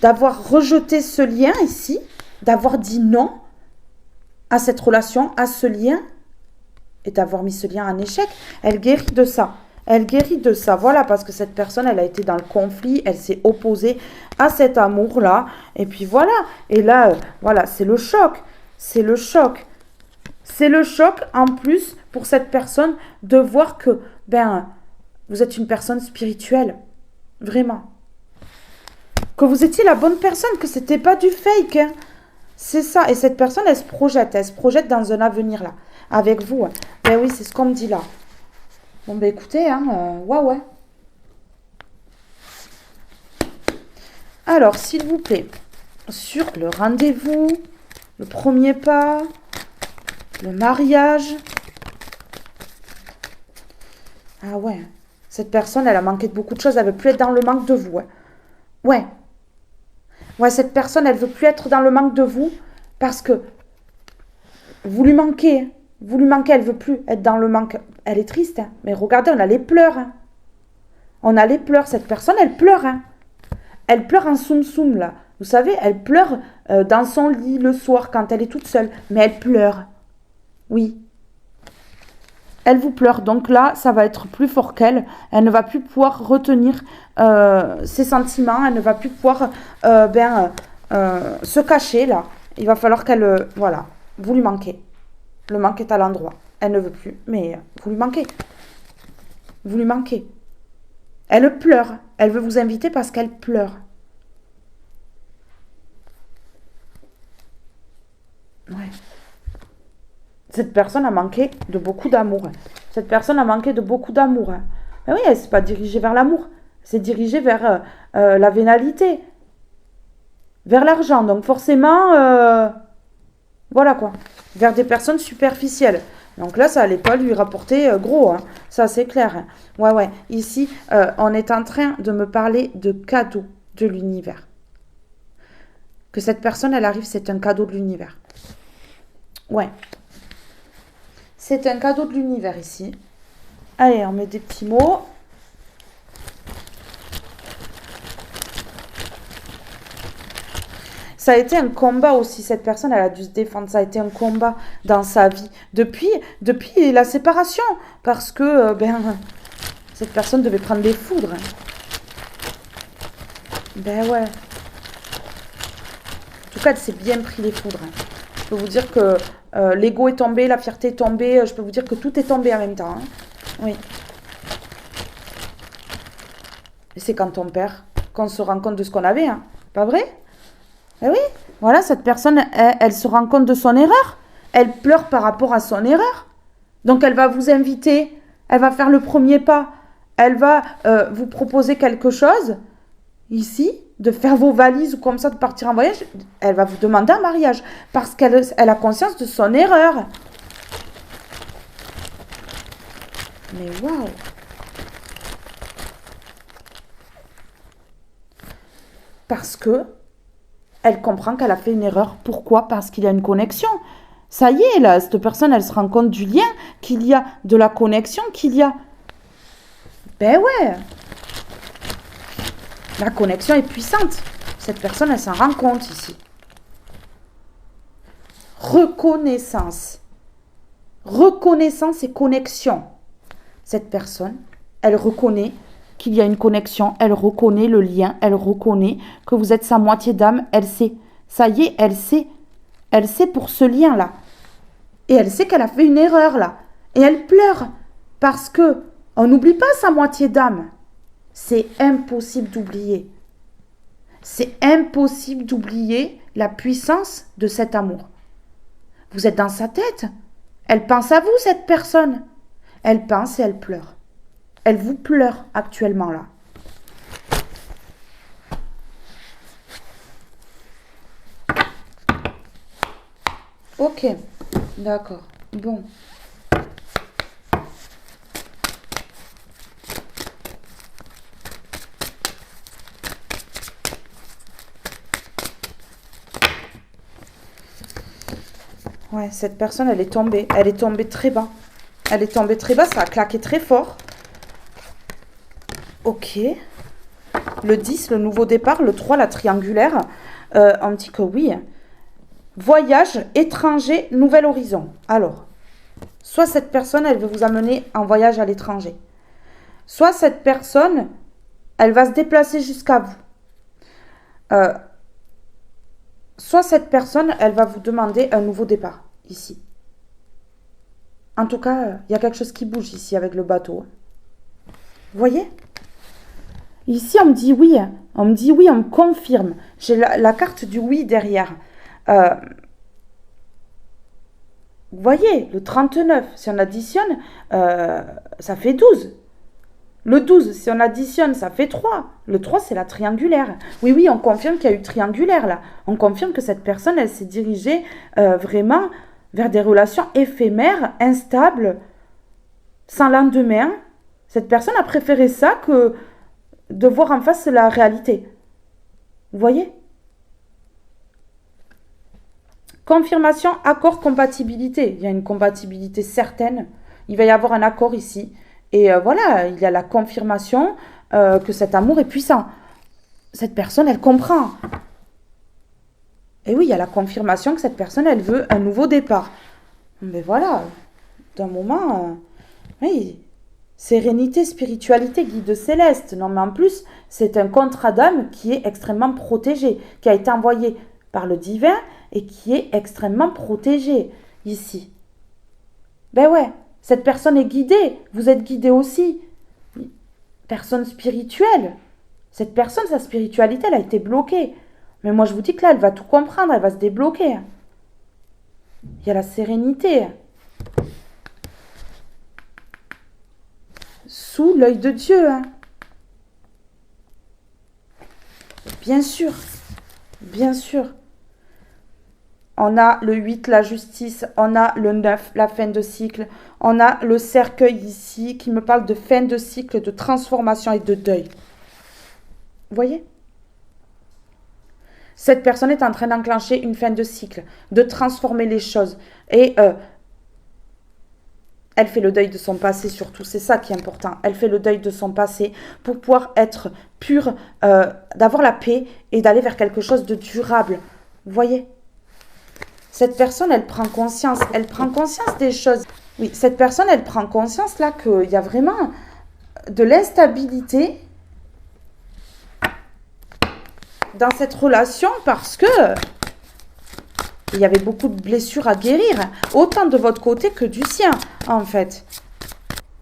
D'avoir rejeté ce lien ici, d'avoir dit non à cette relation, à ce lien, et d'avoir mis ce lien en échec. Elle guérit de ça. Elle guérit de ça. Voilà, parce que cette personne, elle a été dans le conflit, elle s'est opposée à cet amour-là. Et puis voilà. Et là, voilà, c'est le choc. C'est le choc. C'est le choc, en plus, pour cette personne, de voir que, vous êtes une personne spirituelle. Vraiment. Que vous étiez la bonne personne, que c'était pas du fake. Hein. C'est ça. Et cette personne, elle se projette dans un avenir, là, avec vous. Hein. Ben oui, c'est ce qu'on me dit, là. Bon, ben écoutez, ouais. Alors, s'il vous plaît, sur le rendez-vous, le premier pas, le mariage. Ah ouais, cette personne, elle a manqué de beaucoup de choses, elle veut plus être dans le manque de vous. Hein. Ouais. Ouais, cette personne, elle veut plus être dans le manque de vous parce que vous lui manquez. Vous lui manquez, elle veut plus être dans le manque. Elle est triste, hein. Mais regardez, on a les pleurs. Hein. On a les pleurs. Cette personne, elle pleure. Hein. Elle pleure en soum-soum, là. Vous savez, elle pleure dans son lit le soir quand elle est toute seule. Mais elle pleure. Oui. Elle vous pleure. Donc là, ça va être plus fort qu'elle. Elle ne va plus pouvoir retenir ses sentiments. Elle ne va plus pouvoir se cacher, là. Il va falloir qu'elle... voilà. Vous lui manquez. Le manque est à l'endroit. Elle ne veut plus, mais vous lui manquez. Vous lui manquez. Elle pleure. Elle veut vous inviter parce qu'elle pleure. Ouais. Cette personne a manqué de beaucoup d'amour. Cette personne a manqué de beaucoup d'amour. Mais oui, elle ne s'est pas dirigée vers l'amour. Elle s'est dirigée vers la vénalité. Vers l'argent. Donc forcément, voilà quoi. Vers des personnes superficielles. Donc là, ça allait pas lui rapporter gros. Hein. Ça, c'est clair. Hein. Ouais. Ici, on est en train de me parler de cadeaux de l'univers. Que cette personne, elle arrive, c'est un cadeau de l'univers. Ouais. C'est un cadeau de l'univers ici. Allez, on met des petits mots. Ça a été un combat aussi. Cette personne, elle a dû se défendre. Ça a été un combat dans sa vie. Depuis la séparation. Parce que, cette personne devait prendre des foudres. Ben ouais. En tout cas, elle s'est bien pris les foudres. Je peux vous dire que l'ego est tombé, la fierté est tombée. Je peux vous dire que tout est tombé en même temps. Hein. Oui. Et c'est quand on perd qu'on se rend compte de ce qu'on avait. Hein. Pas vrai? Eh oui. Voilà, cette personne, elle se rend compte de son erreur. Elle pleure par rapport à son erreur. Donc, elle va vous inviter. Elle va faire le premier pas. Elle va vous proposer quelque chose. Ici, de faire vos valises ou comme ça, de partir en voyage, elle va vous demander un mariage parce qu'elle a conscience de son erreur. Mais waouh! Parce que elle comprend qu'elle a fait une erreur. Pourquoi? Parce qu'il y a une connexion. Ça y est, là, cette personne, elle se rend compte du lien, qu'il y a de la connexion, qu'il y a... Ben ouais! La connexion est puissante. Cette personne, elle s'en rend compte ici. Reconnaissance. Reconnaissance et connexion. Cette personne, elle reconnaît qu'il y a une connexion. Elle reconnaît le lien. Elle reconnaît que vous êtes sa moitié d'âme. Elle sait. Ça y est, elle sait. Elle sait pour ce lien-là. Et elle sait qu'elle a fait une erreur, là. Et elle pleure. Parce que on n'oublie pas sa moitié d'âme. C'est impossible d'oublier. C'est impossible d'oublier la puissance de cet amour. Vous êtes dans sa tête. Elle pense à vous, cette personne. Elle pense et elle pleure. Elle vous pleure actuellement là. Ok, d'accord. Bon. Ouais, cette personne, elle est tombée. Elle est tombée très bas. Elle est tombée très bas, ça a claqué très fort. Ok. Le 10, le nouveau départ. Le 3, la triangulaire. On dit que oui. Voyage, étranger, nouvel horizon. Alors, soit cette personne, elle veut vous amener en voyage à l'étranger. Soit cette personne, elle va se déplacer jusqu'à vous. Soit cette personne, elle va vous demander un nouveau départ, ici. En tout cas, il y a quelque chose qui bouge ici avec le bateau. Vous voyez? Ici, on me dit oui. On me dit oui, on me confirme. J'ai la carte du oui derrière. Vous voyez, le 39, si on additionne, ça fait 12. Le 12, si on additionne, ça fait 3. Le 3, c'est la triangulaire. Oui, on confirme qu'il y a eu triangulaire, là. On confirme que cette personne, elle s'est dirigée vraiment vers des relations éphémères, instables, sans lendemain. Cette personne a préféré ça que de voir en face la réalité. Vous voyez? Confirmation, accord, compatibilité. Il y a une compatibilité certaine. Il va y avoir un accord ici. Et voilà, il y a la confirmation que cet amour est puissant. Cette personne, elle comprend. Et oui, il y a la confirmation que cette personne, elle veut un nouveau départ. Mais voilà, d'un moment, oui, sérénité, spiritualité, guide céleste. Non, mais en plus, c'est un contrat d'âme qui est extrêmement protégé, qui a été envoyé par le divin et qui est extrêmement protégé ici. Ben ouais, cette personne est guidée, vous êtes guidé aussi. Personne spirituelle. Cette personne, sa spiritualité, elle a été bloquée. Mais moi, je vous dis que là, elle va tout comprendre, elle va se débloquer. Il y a la sérénité. Sous l'œil de Dieu. Bien sûr. Bien sûr. On a le 8, la justice. On a le 9, la fin de cycle. On a le cercueil ici qui me parle de fin de cycle, de transformation et de deuil. Vous voyez ? Cette personne est en train d'enclencher une fin de cycle, de transformer les choses. Et elle fait le deuil de son passé surtout, c'est ça qui est important. Elle fait le deuil de son passé pour pouvoir être pure, d'avoir la paix et d'aller vers quelque chose de durable. Vous voyez ? Cette personne, elle prend conscience des choses. Oui, cette personne, elle prend conscience là qu'il y a vraiment de l'instabilité dans cette relation parce que il y avait beaucoup de blessures à guérir, autant de votre côté que du sien, en fait.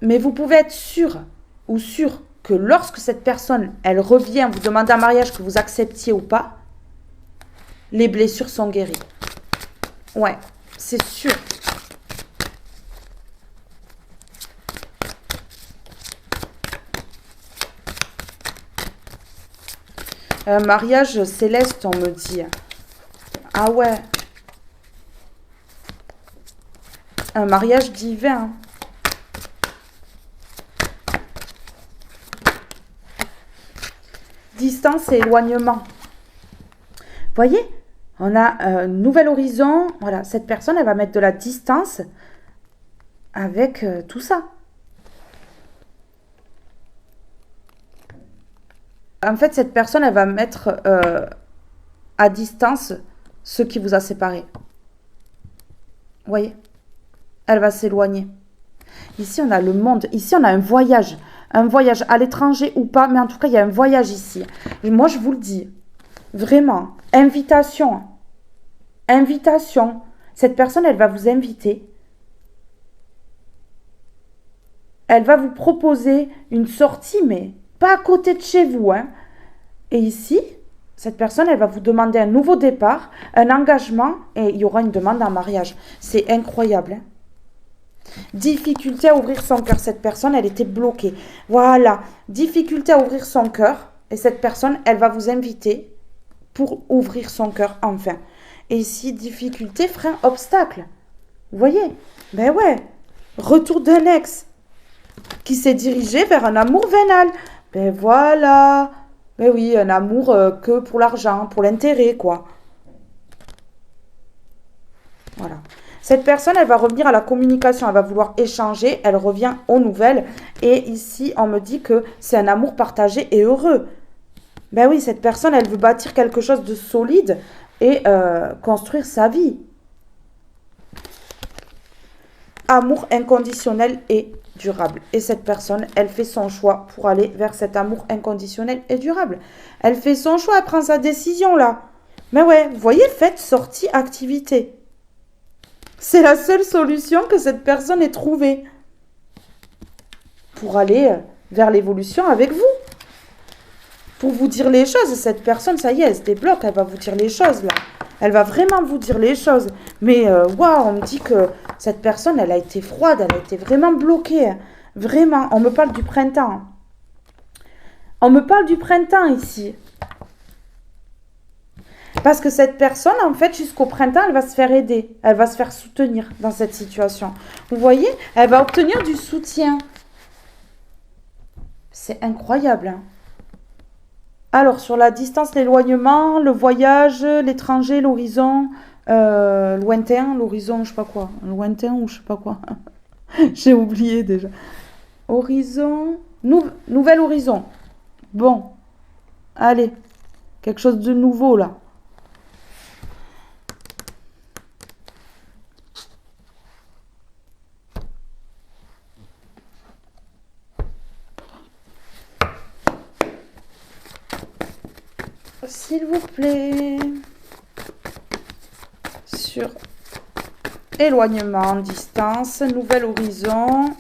Mais vous pouvez être sûr ou sûr que lorsque cette personne, elle revient vous demander un mariage que vous acceptiez ou pas, les blessures sont guéries. Ouais, c'est sûr. Un mariage céleste, on me dit. Ah ouais. Un mariage divin. Distance et éloignement. Vous voyez ? On a un nouvel horizon. Voilà, cette personne, elle va mettre de la distance avec tout ça. En fait, cette personne, elle va mettre à distance ce qui vous a séparé. Vous voyez ? Elle va s'éloigner. Ici, on a le monde. Ici, on a un voyage. Un voyage à l'étranger ou pas. Mais en tout cas, il y a un voyage ici. Et moi, je vous le dis. Vraiment. Invitation. Invitation. Cette personne, elle va vous inviter. Elle va vous proposer une sortie, mais pas à côté de chez vous. Hein. Et ici, cette personne, elle va vous demander un nouveau départ, un engagement, et il y aura une demande en mariage. C'est incroyable. Hein. Difficulté à ouvrir son cœur. Cette personne, elle était bloquée. Voilà. Difficulté à ouvrir son cœur. Et cette personne, elle va vous inviter pour ouvrir son cœur enfin. Et ici, difficulté, frein, obstacle. Vous voyez ? Ben ouais. Retour d'un ex qui s'est dirigé vers un amour vénal. Ben voilà. Ben oui, un amour que pour l'argent, pour l'intérêt, quoi. Voilà. Cette personne, elle va revenir à la communication, elle va vouloir échanger, elle revient aux nouvelles. Et ici, on me dit que c'est un amour partagé et heureux. Ben oui, cette personne, elle veut bâtir quelque chose de solide et construire sa vie. Amour inconditionnel et durable. Et cette personne, elle fait son choix pour aller vers cet amour inconditionnel et durable. Elle fait son choix, elle prend sa décision là. Mais ouais, vous voyez, faites sortie activité. C'est la seule solution que cette personne ait trouvée pour aller vers l'évolution avec vous. Pour vous dire les choses, cette personne, ça y est, elle se débloque, elle va vous dire les choses là. Elle va vraiment vous dire les choses. Mais waouh, on me dit que cette personne, elle a été froide, elle a été vraiment bloquée. Hein. Vraiment, on me parle du printemps. On me parle du printemps ici. Parce que cette personne, en fait, jusqu'au printemps, elle va se faire aider. Elle va se faire soutenir dans cette situation. Vous voyez ? Elle va obtenir du soutien. C'est incroyable. Hein. Alors, sur la distance, l'éloignement, le voyage, l'étranger, l'horizon, lointain, l'horizon, je sais pas quoi. Lointain ou je sais pas quoi. J'ai oublié déjà. Horizon, nouvel horizon. Bon, allez, quelque chose de nouveau là. S'il vous plaît. Sur éloignement, distance, nouvel horizon,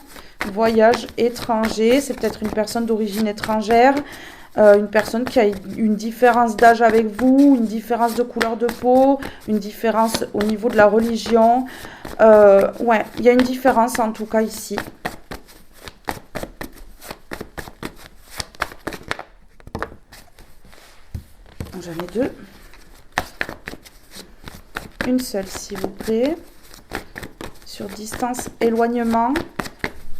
voyage étranger. C'est peut-être une personne d'origine étrangère. Une personne qui a une différence d'âge avec vous, une différence de couleur de peau, une différence au niveau de la religion. Ouais, il y a une différence en tout cas ici. J'en ai deux. Une seule, s'il vous plaît. Sur distance, éloignement.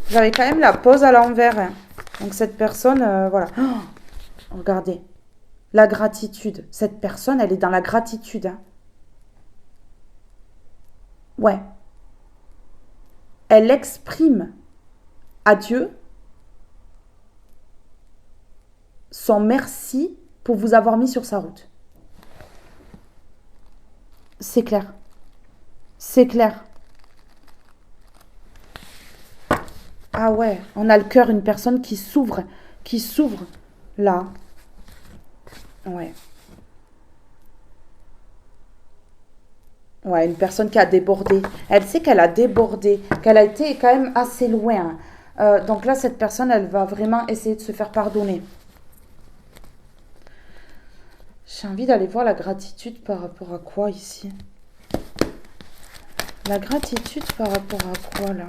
J'avais quand même la pause à l'envers. Hein. Donc cette personne, voilà. Oh, regardez. La gratitude. Cette personne, elle est dans la gratitude. Hein. Ouais. Elle exprime à Dieu son merci pour vous avoir mis sur sa route. C'est clair. C'est clair. Ah ouais, on a le cœur, une personne qui s'ouvre là. Ouais. Ouais, une personne qui a débordé. Elle sait qu'elle a débordé, qu'elle a été quand même assez loin. Donc là, cette personne, elle va vraiment essayer de se faire pardonner. J'ai envie d'aller voir la gratitude par rapport à quoi ici? La gratitude par rapport à quoi là?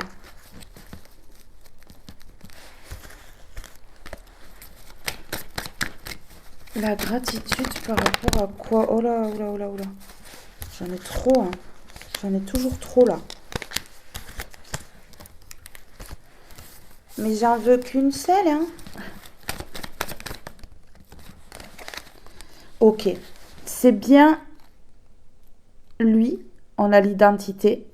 La gratitude par rapport à quoi? Oh là, oh là, oh là, oh là. J'en ai trop, hein. J'en ai toujours trop là. Mais j'en veux qu'une seule, hein. Ok. C'est bien lui, on a l'identité.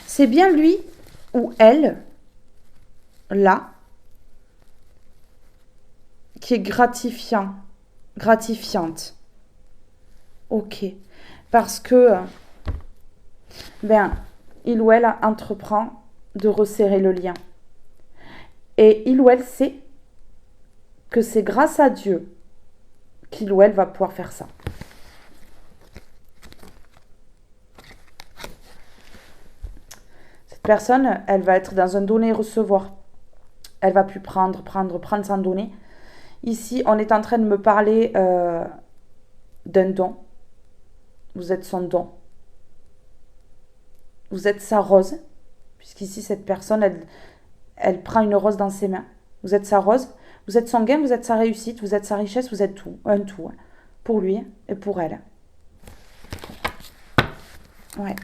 C'est bien lui ou elle, là, qui est gratifiante. Ok. Parce que, il ou elle entreprend de resserrer le lien. Et il ou elle sait que c'est grâce à Dieu qu'il ou elle va pouvoir faire ça. Cette personne, elle va être dans un donner-recevoir. Elle va plus prendre sans donner. Ici, on est en train de me parler d'un don. Vous êtes son don. Vous êtes sa rose. Puisqu'ici, cette personne, elle prend une rose dans ses mains. Vous êtes sa rose. Vous êtes son gain, vous êtes sa réussite, vous êtes sa richesse, vous êtes tout. Un tout. Pour lui et pour elle. Ouais.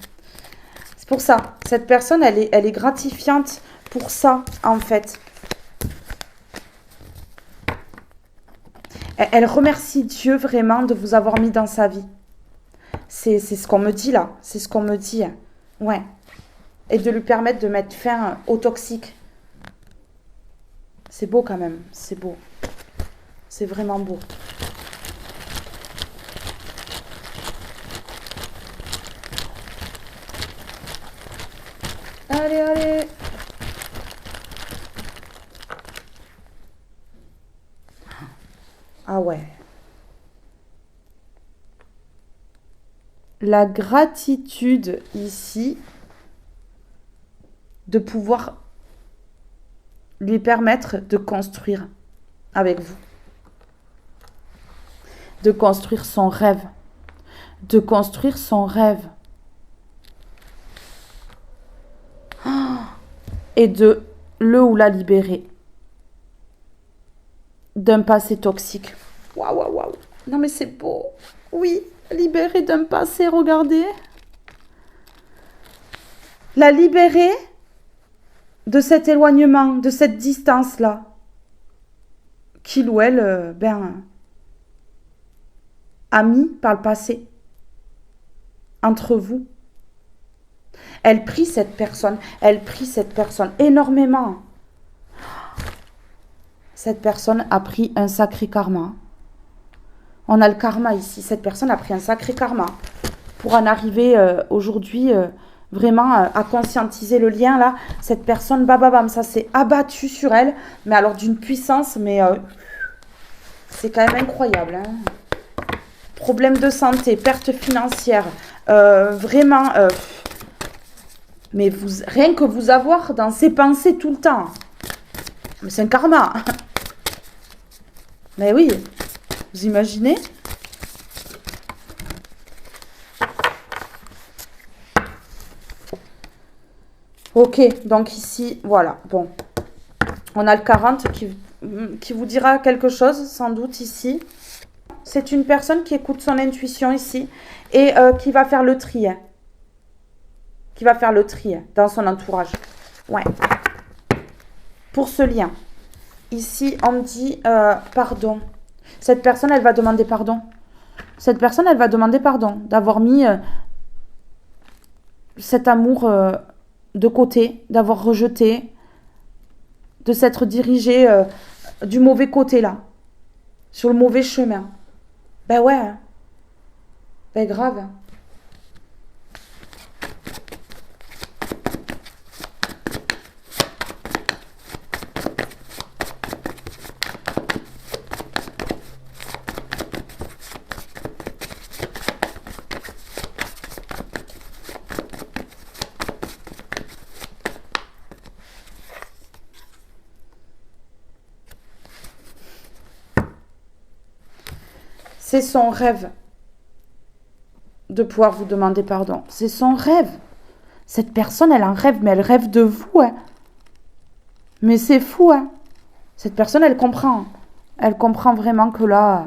C'est pour ça. Cette personne, elle est gratifiante pour ça, en fait. Elle remercie Dieu vraiment de vous avoir mis dans sa vie. C'est ce qu'on me dit là. C'est ce qu'on me dit. Ouais. Et de lui permettre de mettre fin au toxique. C'est beau quand même. C'est beau. C'est vraiment beau. Allez, allez. Ah ouais. La gratitude ici de pouvoir lui permettre de construire avec vous. De construire son rêve. De construire son rêve. Et de le ou la libérer d'un passé toxique. Waouh, waouh, waouh. Non mais c'est beau. Oui, libérer d'un passé, regardez. La libérer de cet éloignement, de cette distance-là. Qu'il ou elle, a mis par le passé. Entre vous. Elle prie cette personne énormément. cette personne a pris un sacré karma. On a le karma ici. Cette personne a pris un sacré karma pour en arriver aujourd'hui vraiment à conscientiser le lien là. Cette personne, bababam, ça s'est abattu sur elle, mais alors d'une puissance, mais c'est quand même incroyable. Hein. Problème de santé, perte financière, vraiment. Mais rien que vous avoir dans ses pensées tout le temps. Mais c'est un karma. Mais oui, vous imaginez? Ok, donc ici, voilà, bon. On a le 40 qui vous dira quelque chose, sans doute, ici. C'est une personne qui écoute son intuition ici et qui va faire le tri. Hein. Qui va faire le tri dans son entourage. Ouais. Pour ce lien. Ici, on me dit pardon. Cette personne, elle va demander pardon. Cette personne, elle va demander pardon d'avoir mis cet amour de côté, d'avoir rejeté, de s'être dirigé du mauvais côté là, sur le mauvais chemin. Ben ouais, hein. Ben grave. C'est son rêve de pouvoir vous demander pardon. C'est son rêve. Cette personne, elle en rêve, mais elle rêve de vous. Hein. Mais c'est fou. Hein. Cette personne, elle comprend. Elle comprend vraiment que là,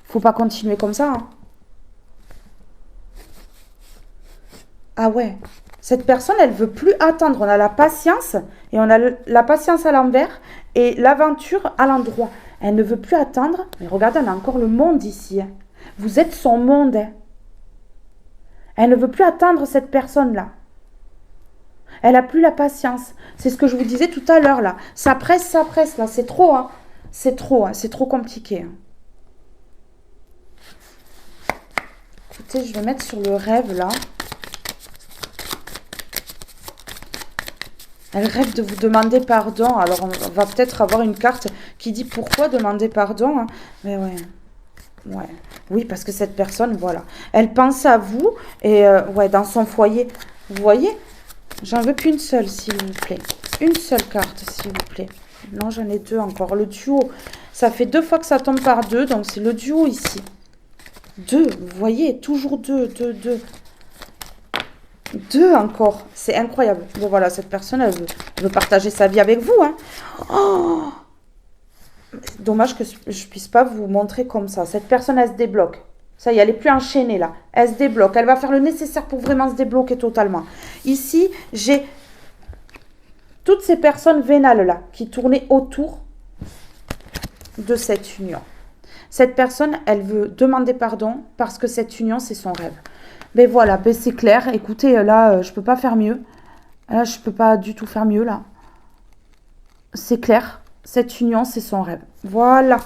faut pas continuer comme ça. Hein. Ah ouais. Cette personne, elle veut plus attendre. On a la patience et on a la patience à l'envers et l'aventure à l'endroit. Elle ne veut plus attendre. Mais regardez, on a encore le monde ici. Hein. Vous êtes son monde. Hein. Elle ne veut plus attendre cette personne-là. Elle n'a plus la patience. C'est ce que je vous disais tout à l'heure, là. Ça presse, là. C'est trop, hein. C'est trop, hein. C'est trop compliqué. Hein. Écoutez, je vais mettre sur le rêve, là. Elle rêve de vous demander pardon. Alors, on va peut-être avoir une carte qui dit pourquoi demander pardon. Hein. Mais ouais. Ouais. Oui, parce que cette personne, voilà. Elle pense à vous et ouais, dans son foyer. Vous voyez? J'en veux qu'une seule, s'il vous plaît. Une seule carte, s'il vous plaît. Non, j'en ai deux encore. Le duo. Ça fait 2 fois que ça tombe par 2, donc c'est le duo ici. 2, vous voyez? Toujours 2, 2, 2. 2 encore. C'est incroyable. Bon, voilà, cette personne, elle veut partager sa vie avec vous. Hein. Oh, dommage que je puisse pas vous montrer comme ça. Cette personne, elle se débloque. Ça y est, elle n'est plus enchaînée là. Elle se débloque. Elle va faire le nécessaire pour vraiment se débloquer totalement. Ici, j'ai toutes ces personnes vénales là qui tournaient autour de cette union. Cette personne, elle veut demander pardon parce que cette union, c'est son rêve. Mais voilà, ben c'est clair. Écoutez, là, je peux pas faire mieux. Là, je peux pas du tout faire mieux, là. C'est clair. Cette union, c'est son rêve. Voilà.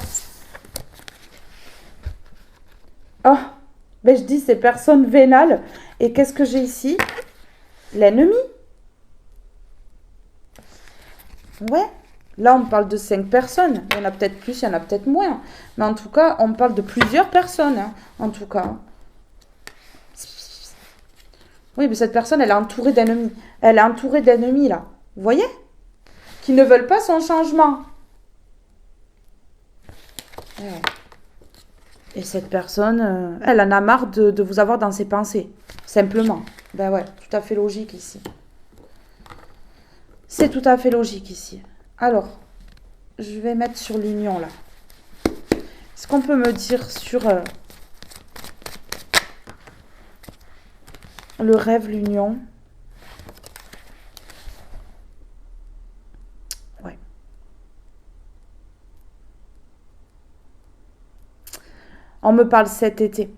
Oh, ben je dis ces personnes vénales. Et qu'est-ce que j'ai ici? L'ennemi. Ouais. Là, on parle de 5 personnes. Il y en a peut-être plus, il y en a peut-être moins. Mais en tout cas, on parle de plusieurs personnes. Hein, en tout cas. Oui, mais cette personne, elle est entourée d'ennemis. Elle est entourée d'ennemis, là. Vous voyez? Qui ne veulent pas son changement. Ouais. Et cette personne, elle en a marre de vous avoir dans ses pensées. Simplement. Ben ouais, tout à fait logique ici. C'est tout à fait logique ici. Alors, je vais mettre sur l'union, là. Est-ce qu'on peut me dire sur le rêve, l'union? Ouais. On me parle cet été.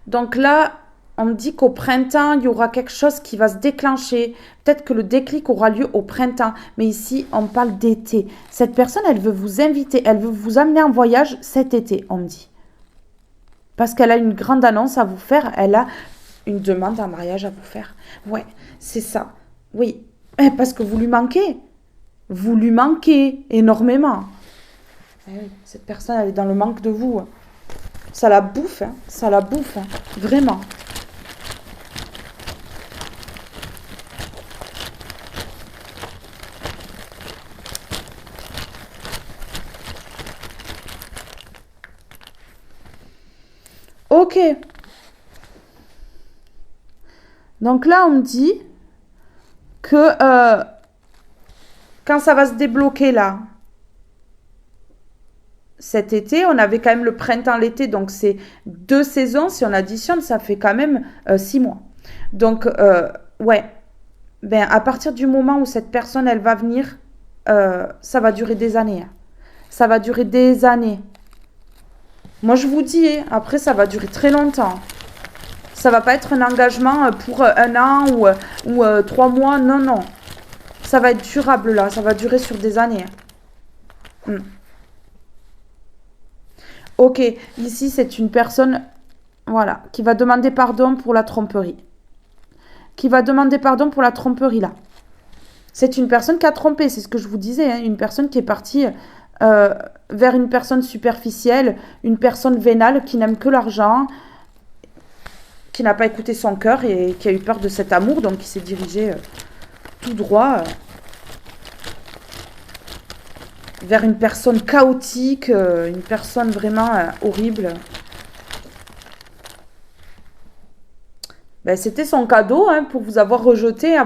Donc là, On me dit qu'au printemps, il y aura quelque chose qui va se déclencher. Peut-être que le déclic aura lieu au printemps. Mais ici, on parle d'été. Cette personne, elle veut vous inviter, elle veut vous amener en voyage cet été, on me dit. Parce qu'elle a une grande annonce à vous faire. Elle a une demande en mariage à vous faire. Ouais, c'est ça. Oui, parce que vous lui manquez. Vous lui manquez énormément. Eh oui, cette personne, elle est dans le manque de vous. Ça la bouffe, hein. Ça la bouffe, hein. Vraiment. Ok. Donc là, on me dit que quand ça va se débloquer là, cet été, on avait quand même le printemps, l'été, donc c'est 2 saisons. Si on additionne, ça fait quand même 6 mois. Donc, ouais, ben, à partir du moment où cette personne, elle va venir, ça va durer des années. Hein. Ça va durer des années. Moi, je vous dis, hein, après, ça va durer très longtemps. Ça va pas être un engagement pour 1 an ou 3 mois. Non, non. Ça va être durable, là. Ça va durer sur des années. Hmm. Ok, ici, c'est une personne, voilà, qui va demander pardon pour la tromperie. Qui va demander pardon pour la tromperie, là. C'est une personne qui a trompé, c'est ce que je vous disais. Hein, une personne qui est partie vers une personne superficielle, une personne vénale qui n'aime que l'argent, qui n'a pas écouté son cœur et qui a eu peur de cet amour, donc qui s'est dirigé tout droit vers une personne chaotique, une personne vraiment horrible. Ben, c'était son cadeau hein, pour vous avoir rejeté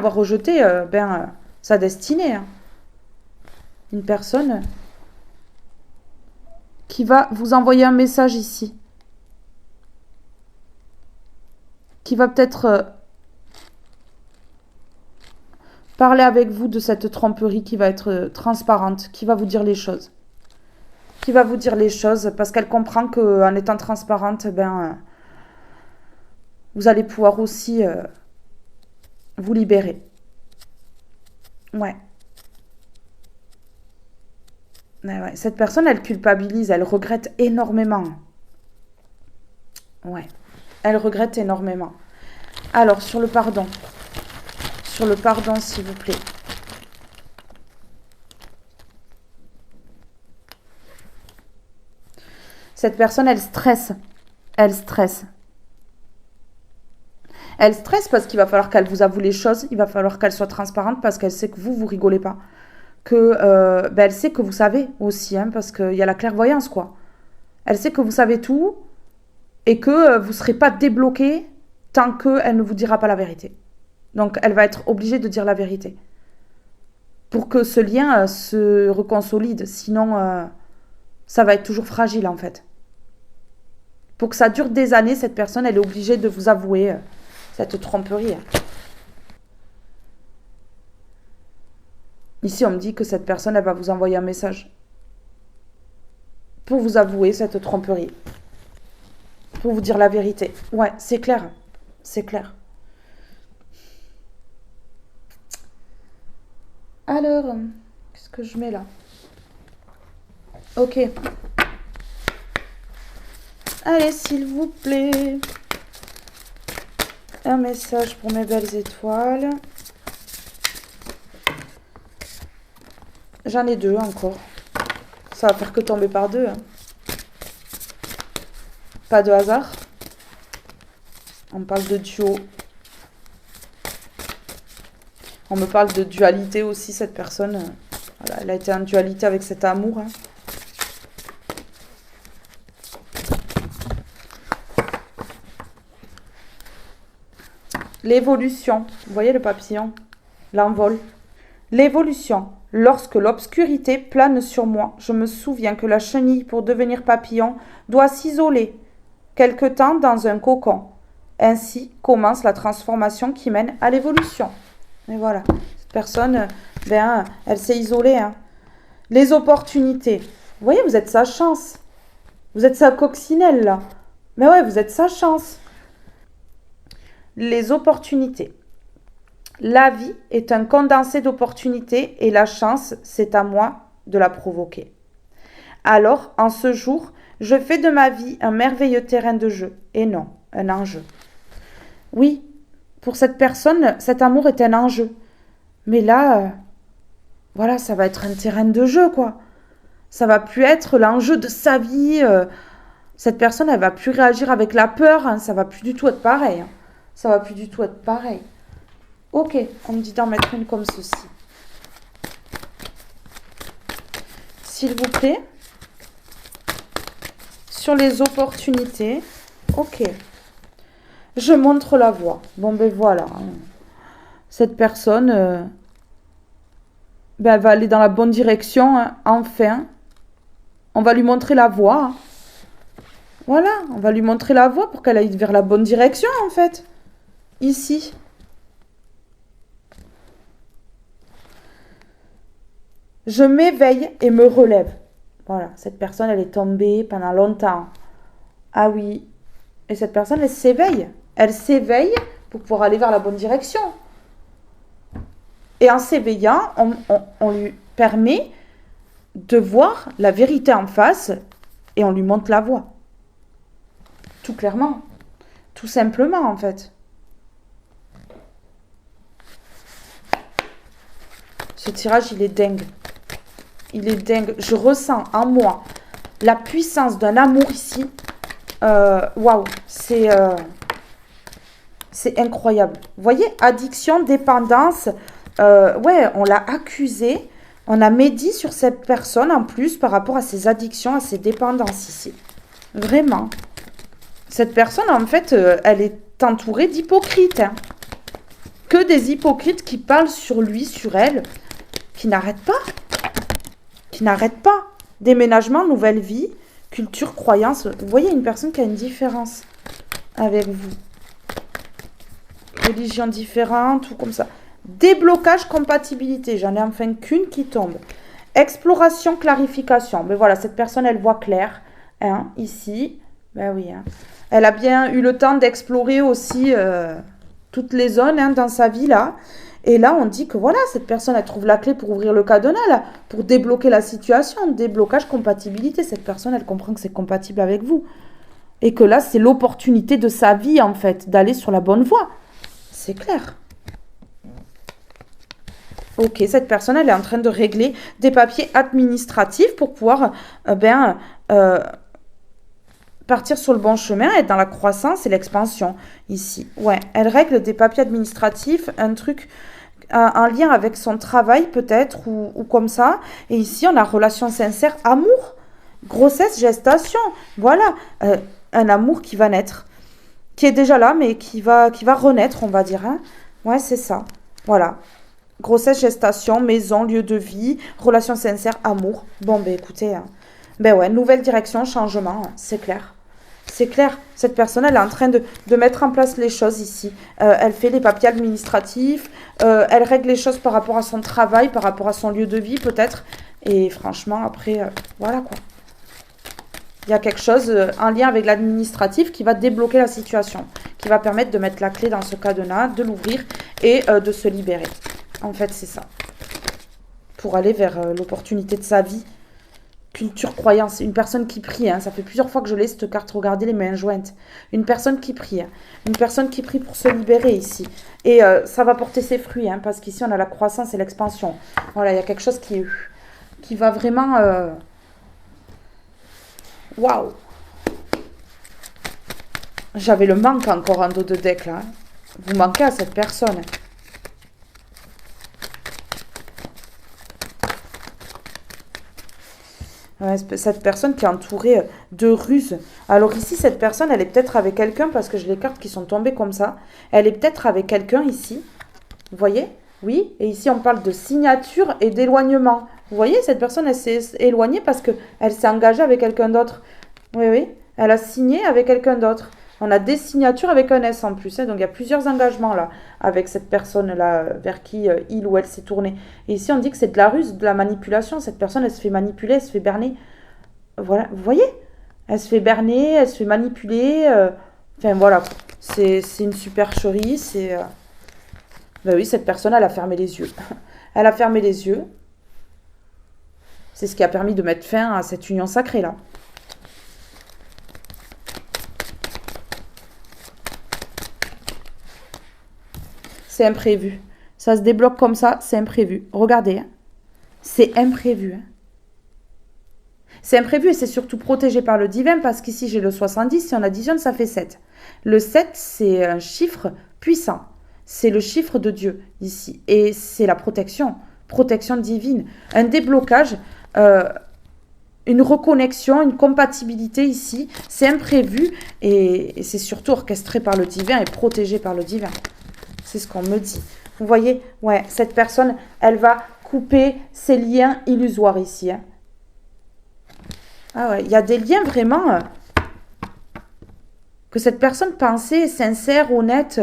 sa destinée. Hein. Une personne qui va vous envoyer un message ici. Qui va peut-être parler avec vous de cette tromperie qui va être transparente, qui va vous dire les choses. Qui va vous dire les choses parce qu'elle comprend qu'en étant transparente, vous allez pouvoir aussi vous libérer. Ouais. Ouais. Cette personne, elle culpabilise, elle regrette énormément. Ouais. Elle regrette énormément. Alors, sur le pardon. Sur le pardon, s'il vous plaît. Cette personne, elle stresse. Elle stresse. Elle stresse parce qu'il va falloir qu'elle vous avoue les choses. Il va falloir qu'elle soit transparente parce qu'elle sait que vous rigolez pas. Que, elle sait que vous savez aussi, hein, parce qu'il y a la clairvoyance, quoi. Elle sait que vous savez tout et que vous ne serez pas débloqué tant qu'elle ne vous dira pas la vérité. Donc, elle va être obligée de dire la vérité. Pour que ce lien se reconsolide. Sinon, ça va être toujours fragile, en fait. Pour que ça dure des années, cette personne, elle est obligée de vous avouer cette tromperie. Ici, on me dit que cette personne, elle va vous envoyer un message. Pour vous avouer cette tromperie. Pour vous dire la vérité. Ouais, c'est clair. C'est clair. Alors, qu'est-ce que je mets là? Ok. Allez, s'il vous plaît. Un message pour mes belles étoiles. J'en ai 2 encore. Ça va faire que tomber par 2. Hein. Pas de hasard. On parle de duo. On me parle de dualité aussi, cette personne. Voilà, elle a été en dualité avec cet amour. Hein. L'évolution. Vous voyez le papillon? L'envol. L'évolution. Lorsque l'obscurité plane sur moi, je me souviens que la chenille, pour devenir papillon, doit s'isoler quelque temps dans un cocon. Ainsi commence la transformation qui mène à l'évolution. Et voilà, cette personne, elle s'est isolée. Hein. Les opportunités. Vous voyez, vous êtes sa chance. Vous êtes sa coccinelle, là. Mais ouais, vous êtes sa chance. Les opportunités. La vie est un condensé d'opportunités et la chance, c'est à moi de la provoquer. Alors, en ce jour, je fais de ma vie un merveilleux terrain de jeu et non un enjeu. Oui, pour cette personne, cet amour est un enjeu. Mais là, voilà, ça va être un terrain de jeu, quoi. Ça va plus être l'enjeu de sa vie. Cette personne, elle va plus réagir avec la peur. Hein, ça va plus du tout être pareil. Hein. Ça va plus du tout être pareil. Ok, on me dit d'en mettre une comme ceci. S'il vous plaît. Sur les opportunités. Ok. Je montre la voie. Bon, ben voilà. Cette personne, elle va aller dans la bonne direction. Hein, enfin. On va lui montrer la voie. Hein. Voilà, on va lui montrer la voie pour qu'elle aille vers la bonne direction, en fait. Ici. Je m'éveille et me relève. Voilà, cette personne, elle est tombée pendant longtemps. Ah oui. Et cette personne, elle s'éveille. Elle s'éveille pour pouvoir aller vers la bonne direction. Et en s'éveillant, on lui permet de voir la vérité en face et on lui montre la voie. Tout clairement. Tout simplement, en fait. Ce tirage, il est dingue. Il est dingue. Je ressens en moi la puissance d'un amour ici. Waouh, c'est incroyable. Vous voyez, addiction, dépendance. Ouais, on l'a accusé. On a médit sur cette personne en plus par rapport à ses addictions, à ses dépendances ici. Vraiment. Cette personne, en fait, elle est entourée d'hypocrites. Hein. Que des hypocrites qui parlent sur lui, sur elle, qui n'arrêtent pas. Qui n'arrêtent pas. Déménagement, nouvelle vie, culture, croyance. Vous voyez une personne qui a une différence avec vous. Religion différente, tout comme ça. Déblocage, compatibilité. J'en ai enfin qu'une qui tombe. Exploration, clarification. Mais voilà, cette personne, elle voit clair. Hein, ici. Ben oui. Hein. Elle a bien eu le temps d'explorer aussi toutes les zones hein, dans sa vie là. Et là, on dit que voilà, cette personne, elle trouve la clé pour ouvrir le cadenas, là, pour débloquer la situation. Déblocage, compatibilité. Cette personne, elle comprend que c'est compatible avec vous. Et que là, c'est l'opportunité de sa vie, en fait, d'aller sur la bonne voie. C'est clair. Ok, cette personne, elle est en train de régler des papiers administratifs pour pouvoir, partir sur le bon chemin, être dans la croissance et l'expansion, ici. Ouais, elle règle des papiers administratifs, un truc... en lien avec son travail peut-être ou comme ça. Et ici, on a relation sincère, amour, grossesse, gestation. Voilà, un amour qui va naître, qui est déjà là, mais qui va renaître, on va dire. Hein. Ouais, c'est ça. Voilà. Grossesse, gestation, maison, lieu de vie, relation sincère, amour. Bon, ben écoutez, hein. Ben ouais, nouvelle direction, changement, hein, c'est clair. C'est clair, cette personne, elle est en train de mettre en place les choses ici. Elle fait les papiers administratifs, elle règle les choses par rapport à son travail, par rapport à son lieu de vie peut-être. Et franchement, après, voilà quoi. Il y a quelque chose en lien avec l'administratif qui va débloquer la situation, qui va permettre de mettre la clé dans ce cadenas, de l'ouvrir et de se libérer. En fait, c'est ça. Pour aller vers l'opportunité de sa vie. Culture, croyance, une personne qui prie, hein. Ça fait plusieurs fois que je l'ai cette carte, regardez les mains jointes. Une personne qui prie, hein. Une personne qui prie pour se libérer ici. Et ça va porter ses fruits, hein, parce qu'ici on a la croissance et l'expansion. Voilà, il y a quelque chose qui va vraiment... Waouh! J'avais le manque encore en dos de deck là. Hein. Vous manquez à cette personne. Cette personne qui est entourée de ruses. Alors ici, cette personne, elle est peut-être avec quelqu'un, parce que j'ai les cartes qui sont tombées comme ça. Elle est peut-être avec quelqu'un ici. Vous voyez? Oui. Et ici, on parle de signature et d'éloignement. Vous voyez, cette personne, elle s'est éloignée parce qu'elle s'est engagée avec quelqu'un d'autre. Oui, oui. Elle a signé avec quelqu'un d'autre. On a des signatures avec un S en plus. Hein, donc, il y a plusieurs engagements là avec cette personne-là vers qui il ou elle s'est tourné. Et ici, on dit que c'est de la ruse, de la manipulation. Cette personne, elle se fait manipuler, elle se fait berner. Voilà, vous voyez? Elle se fait berner, elle se fait manipuler. Enfin, voilà. C'est une supercherie. Ben oui, cette personne, elle a fermé les yeux. Elle a fermé les yeux. C'est ce qui a permis de mettre fin à cette union sacrée-là. C'est imprévu. Ça se débloque comme ça, c'est imprévu. Regardez, hein. C'est imprévu. Hein. C'est imprévu et c'est surtout protégé par le divin parce qu'ici j'ai le 70, si on additionne ça fait 7. Le 7 c'est un chiffre puissant. C'est le chiffre de Dieu ici. Et c'est la protection divine. Un déblocage, une reconnexion, une compatibilité ici. C'est imprévu et c'est surtout orchestré par le divin et protégé par le divin. C'est ce qu'on me dit. Vous voyez, ouais, cette personne, elle va couper ses liens illusoires ici. Hein. Ah ouais, il y a des liens vraiment que cette personne pensait sincère, honnête.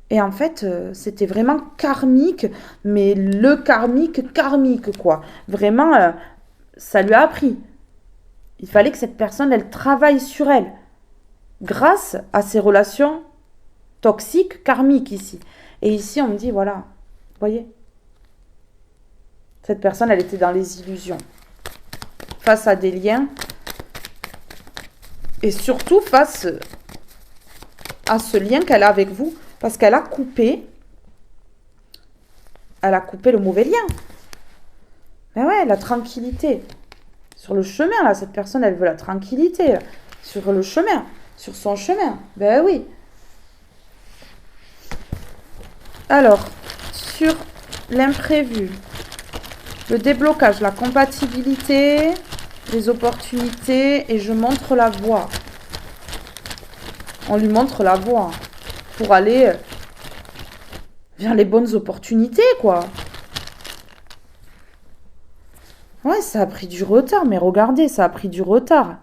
Et en fait, c'était vraiment karmique, mais le karmique, quoi. Vraiment, ça lui a appris. Il fallait que cette personne, elle travaille sur elle. Grâce à ses relations toxiques, karmiques ici. Et ici, on me dit, voilà, vous voyez, cette personne, elle était dans les illusions. Face à des liens. Et surtout face à ce lien qu'elle a avec vous. Parce qu'elle a coupé. Elle a coupé le mauvais lien. Mais ouais, la tranquillité. Sur le chemin, là, cette personne, elle veut la tranquillité. Sur le chemin. Sur son chemin. Ben oui. Alors, sur l'imprévu, le déblocage, la compatibilité, les opportunités, et je montre la voie. On lui montre la voie pour aller vers les bonnes opportunités, quoi. Ouais, ça a pris du retard, mais regardez, ça a pris du retard.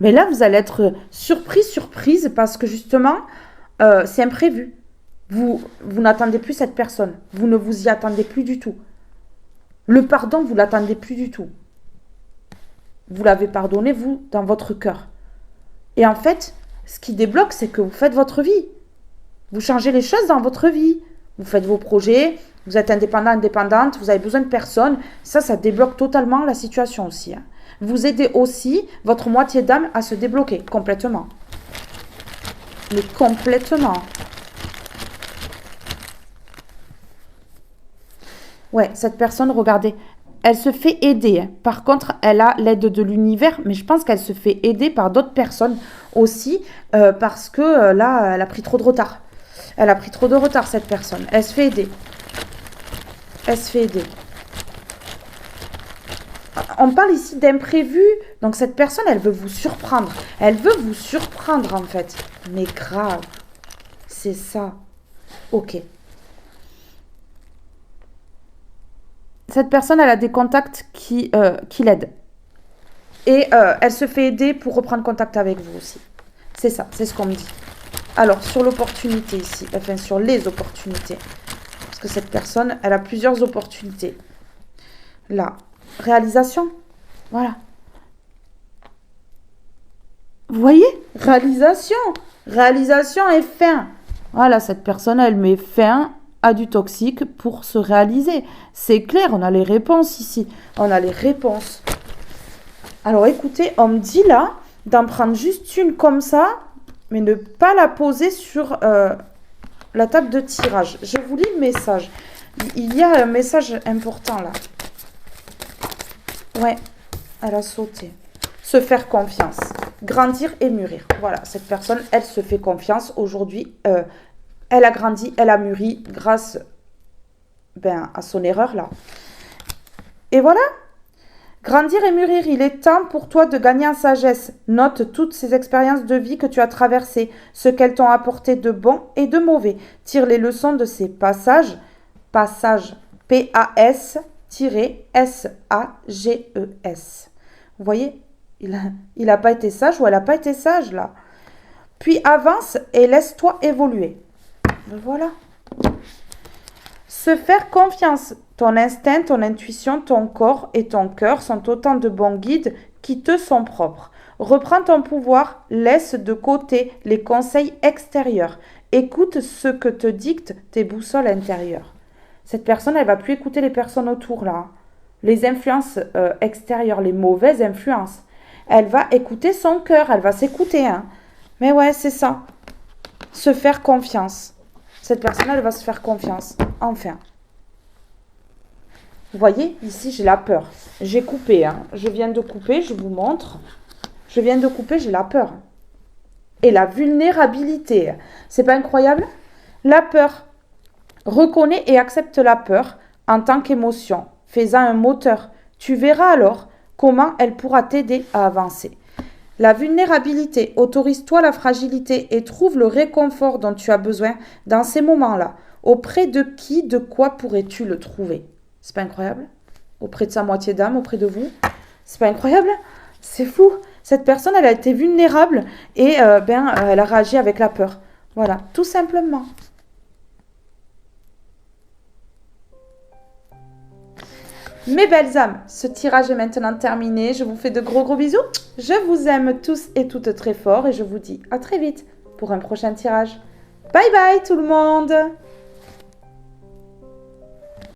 Mais là, vous allez être surprise, parce que justement, c'est imprévu. Vous n'attendez plus cette personne. Vous ne vous y attendez plus du tout. Le pardon, vous ne l'attendez plus du tout. Vous l'avez pardonné, vous, dans votre cœur. Et en fait, ce qui débloque, c'est que vous faites votre vie. Vous changez les choses dans votre vie. Vous faites vos projets, vous êtes indépendante, vous avez besoin de personne. Ça débloque totalement la situation aussi. Hein. Vous aidez aussi votre moitié d'âme à se débloquer complètement. Mais complètement. Ouais, cette personne, regardez, elle se fait aider. Hein. Par contre, elle a l'aide de l'univers, mais je pense qu'elle se fait aider par d'autres personnes aussi, parce que là, elle a pris trop de retard. Elle a pris trop de retard, cette personne. Elle se fait aider. Elle se fait aider. On parle ici d'imprévu. Donc, cette personne, elle veut vous surprendre. Elle veut vous surprendre, en fait. Mais grave. C'est ça. Ok. Cette personne, elle a des contacts qui l'aident. Et elle se fait aider pour reprendre contact avec vous aussi. C'est ça, c'est ce qu'on me dit. Alors, sur l'opportunité ici, enfin sur les opportunités. Parce que cette personne, elle a plusieurs opportunités. Là, réalisation. Voilà. Vous voyez? Réalisation. Réalisation et fin. Voilà, cette personne, elle met fin à du toxique pour se réaliser. C'est clair, on a les réponses ici. On a les réponses. Alors écoutez, on me dit là d'en prendre juste une comme ça, mais ne pas la poser sur la table de tirage. Je vous lis le message. Il y a un message important là. Ouais, elle a sauté. Se faire confiance. Grandir et mûrir. Voilà, cette personne, elle se fait confiance. Aujourd'hui, elle a grandi, elle a mûri grâce à son erreur là. Et voilà. Grandir et mûrir, il est temps pour toi de gagner en sagesse. Note toutes ces expériences de vie que tu as traversées, ce qu'elles t'ont apporté de bon et de mauvais. Tire les leçons de ces passages. Passage P-A-S-S-A-G-E-S. Vous voyez, il n'a pas été sage ou elle n'a pas été sage là. Puis avance et laisse-toi évoluer. Voilà. Se faire confiance. Ton instinct, ton intuition, ton corps et ton cœur sont autant de bons guides qui te sont propres. Reprends ton pouvoir, laisse de côté les conseils extérieurs. Écoute ce que te dictent tes boussoles intérieures. Cette personne, elle va plus écouter les personnes autour là, hein. Les influences extérieures, les mauvaises influences. Elle va écouter son cœur, elle va s'écouter, hein. Mais ouais, c'est ça. Se faire confiance. Cette personne, elle va se faire confiance. Enfin. Vous voyez, ici, j'ai la peur. J'ai coupé, hein. Je viens de couper, je vous montre. Je viens de couper, j'ai la peur. Et la vulnérabilité. C'est pas incroyable? La peur. Reconnais et accepte la peur en tant qu'émotion. Fais-en un moteur. Tu verras alors comment elle pourra t'aider à avancer. La vulnérabilité, autorise-toi la fragilité et trouve le réconfort dont tu as besoin dans ces moments-là. Auprès de qui, de quoi pourrais-tu le trouver? C'est pas incroyable? Auprès de sa moitié d'âme, auprès de vous? C'est pas incroyable? C'est fou. Cette personne, elle a été vulnérable et elle a réagi avec la peur. Voilà, tout simplement. Mes belles âmes, ce tirage est maintenant terminé. Je vous fais de gros bisous. Je vous aime tous et toutes très fort et je vous dis à très vite pour un prochain tirage. Bye bye tout le monde!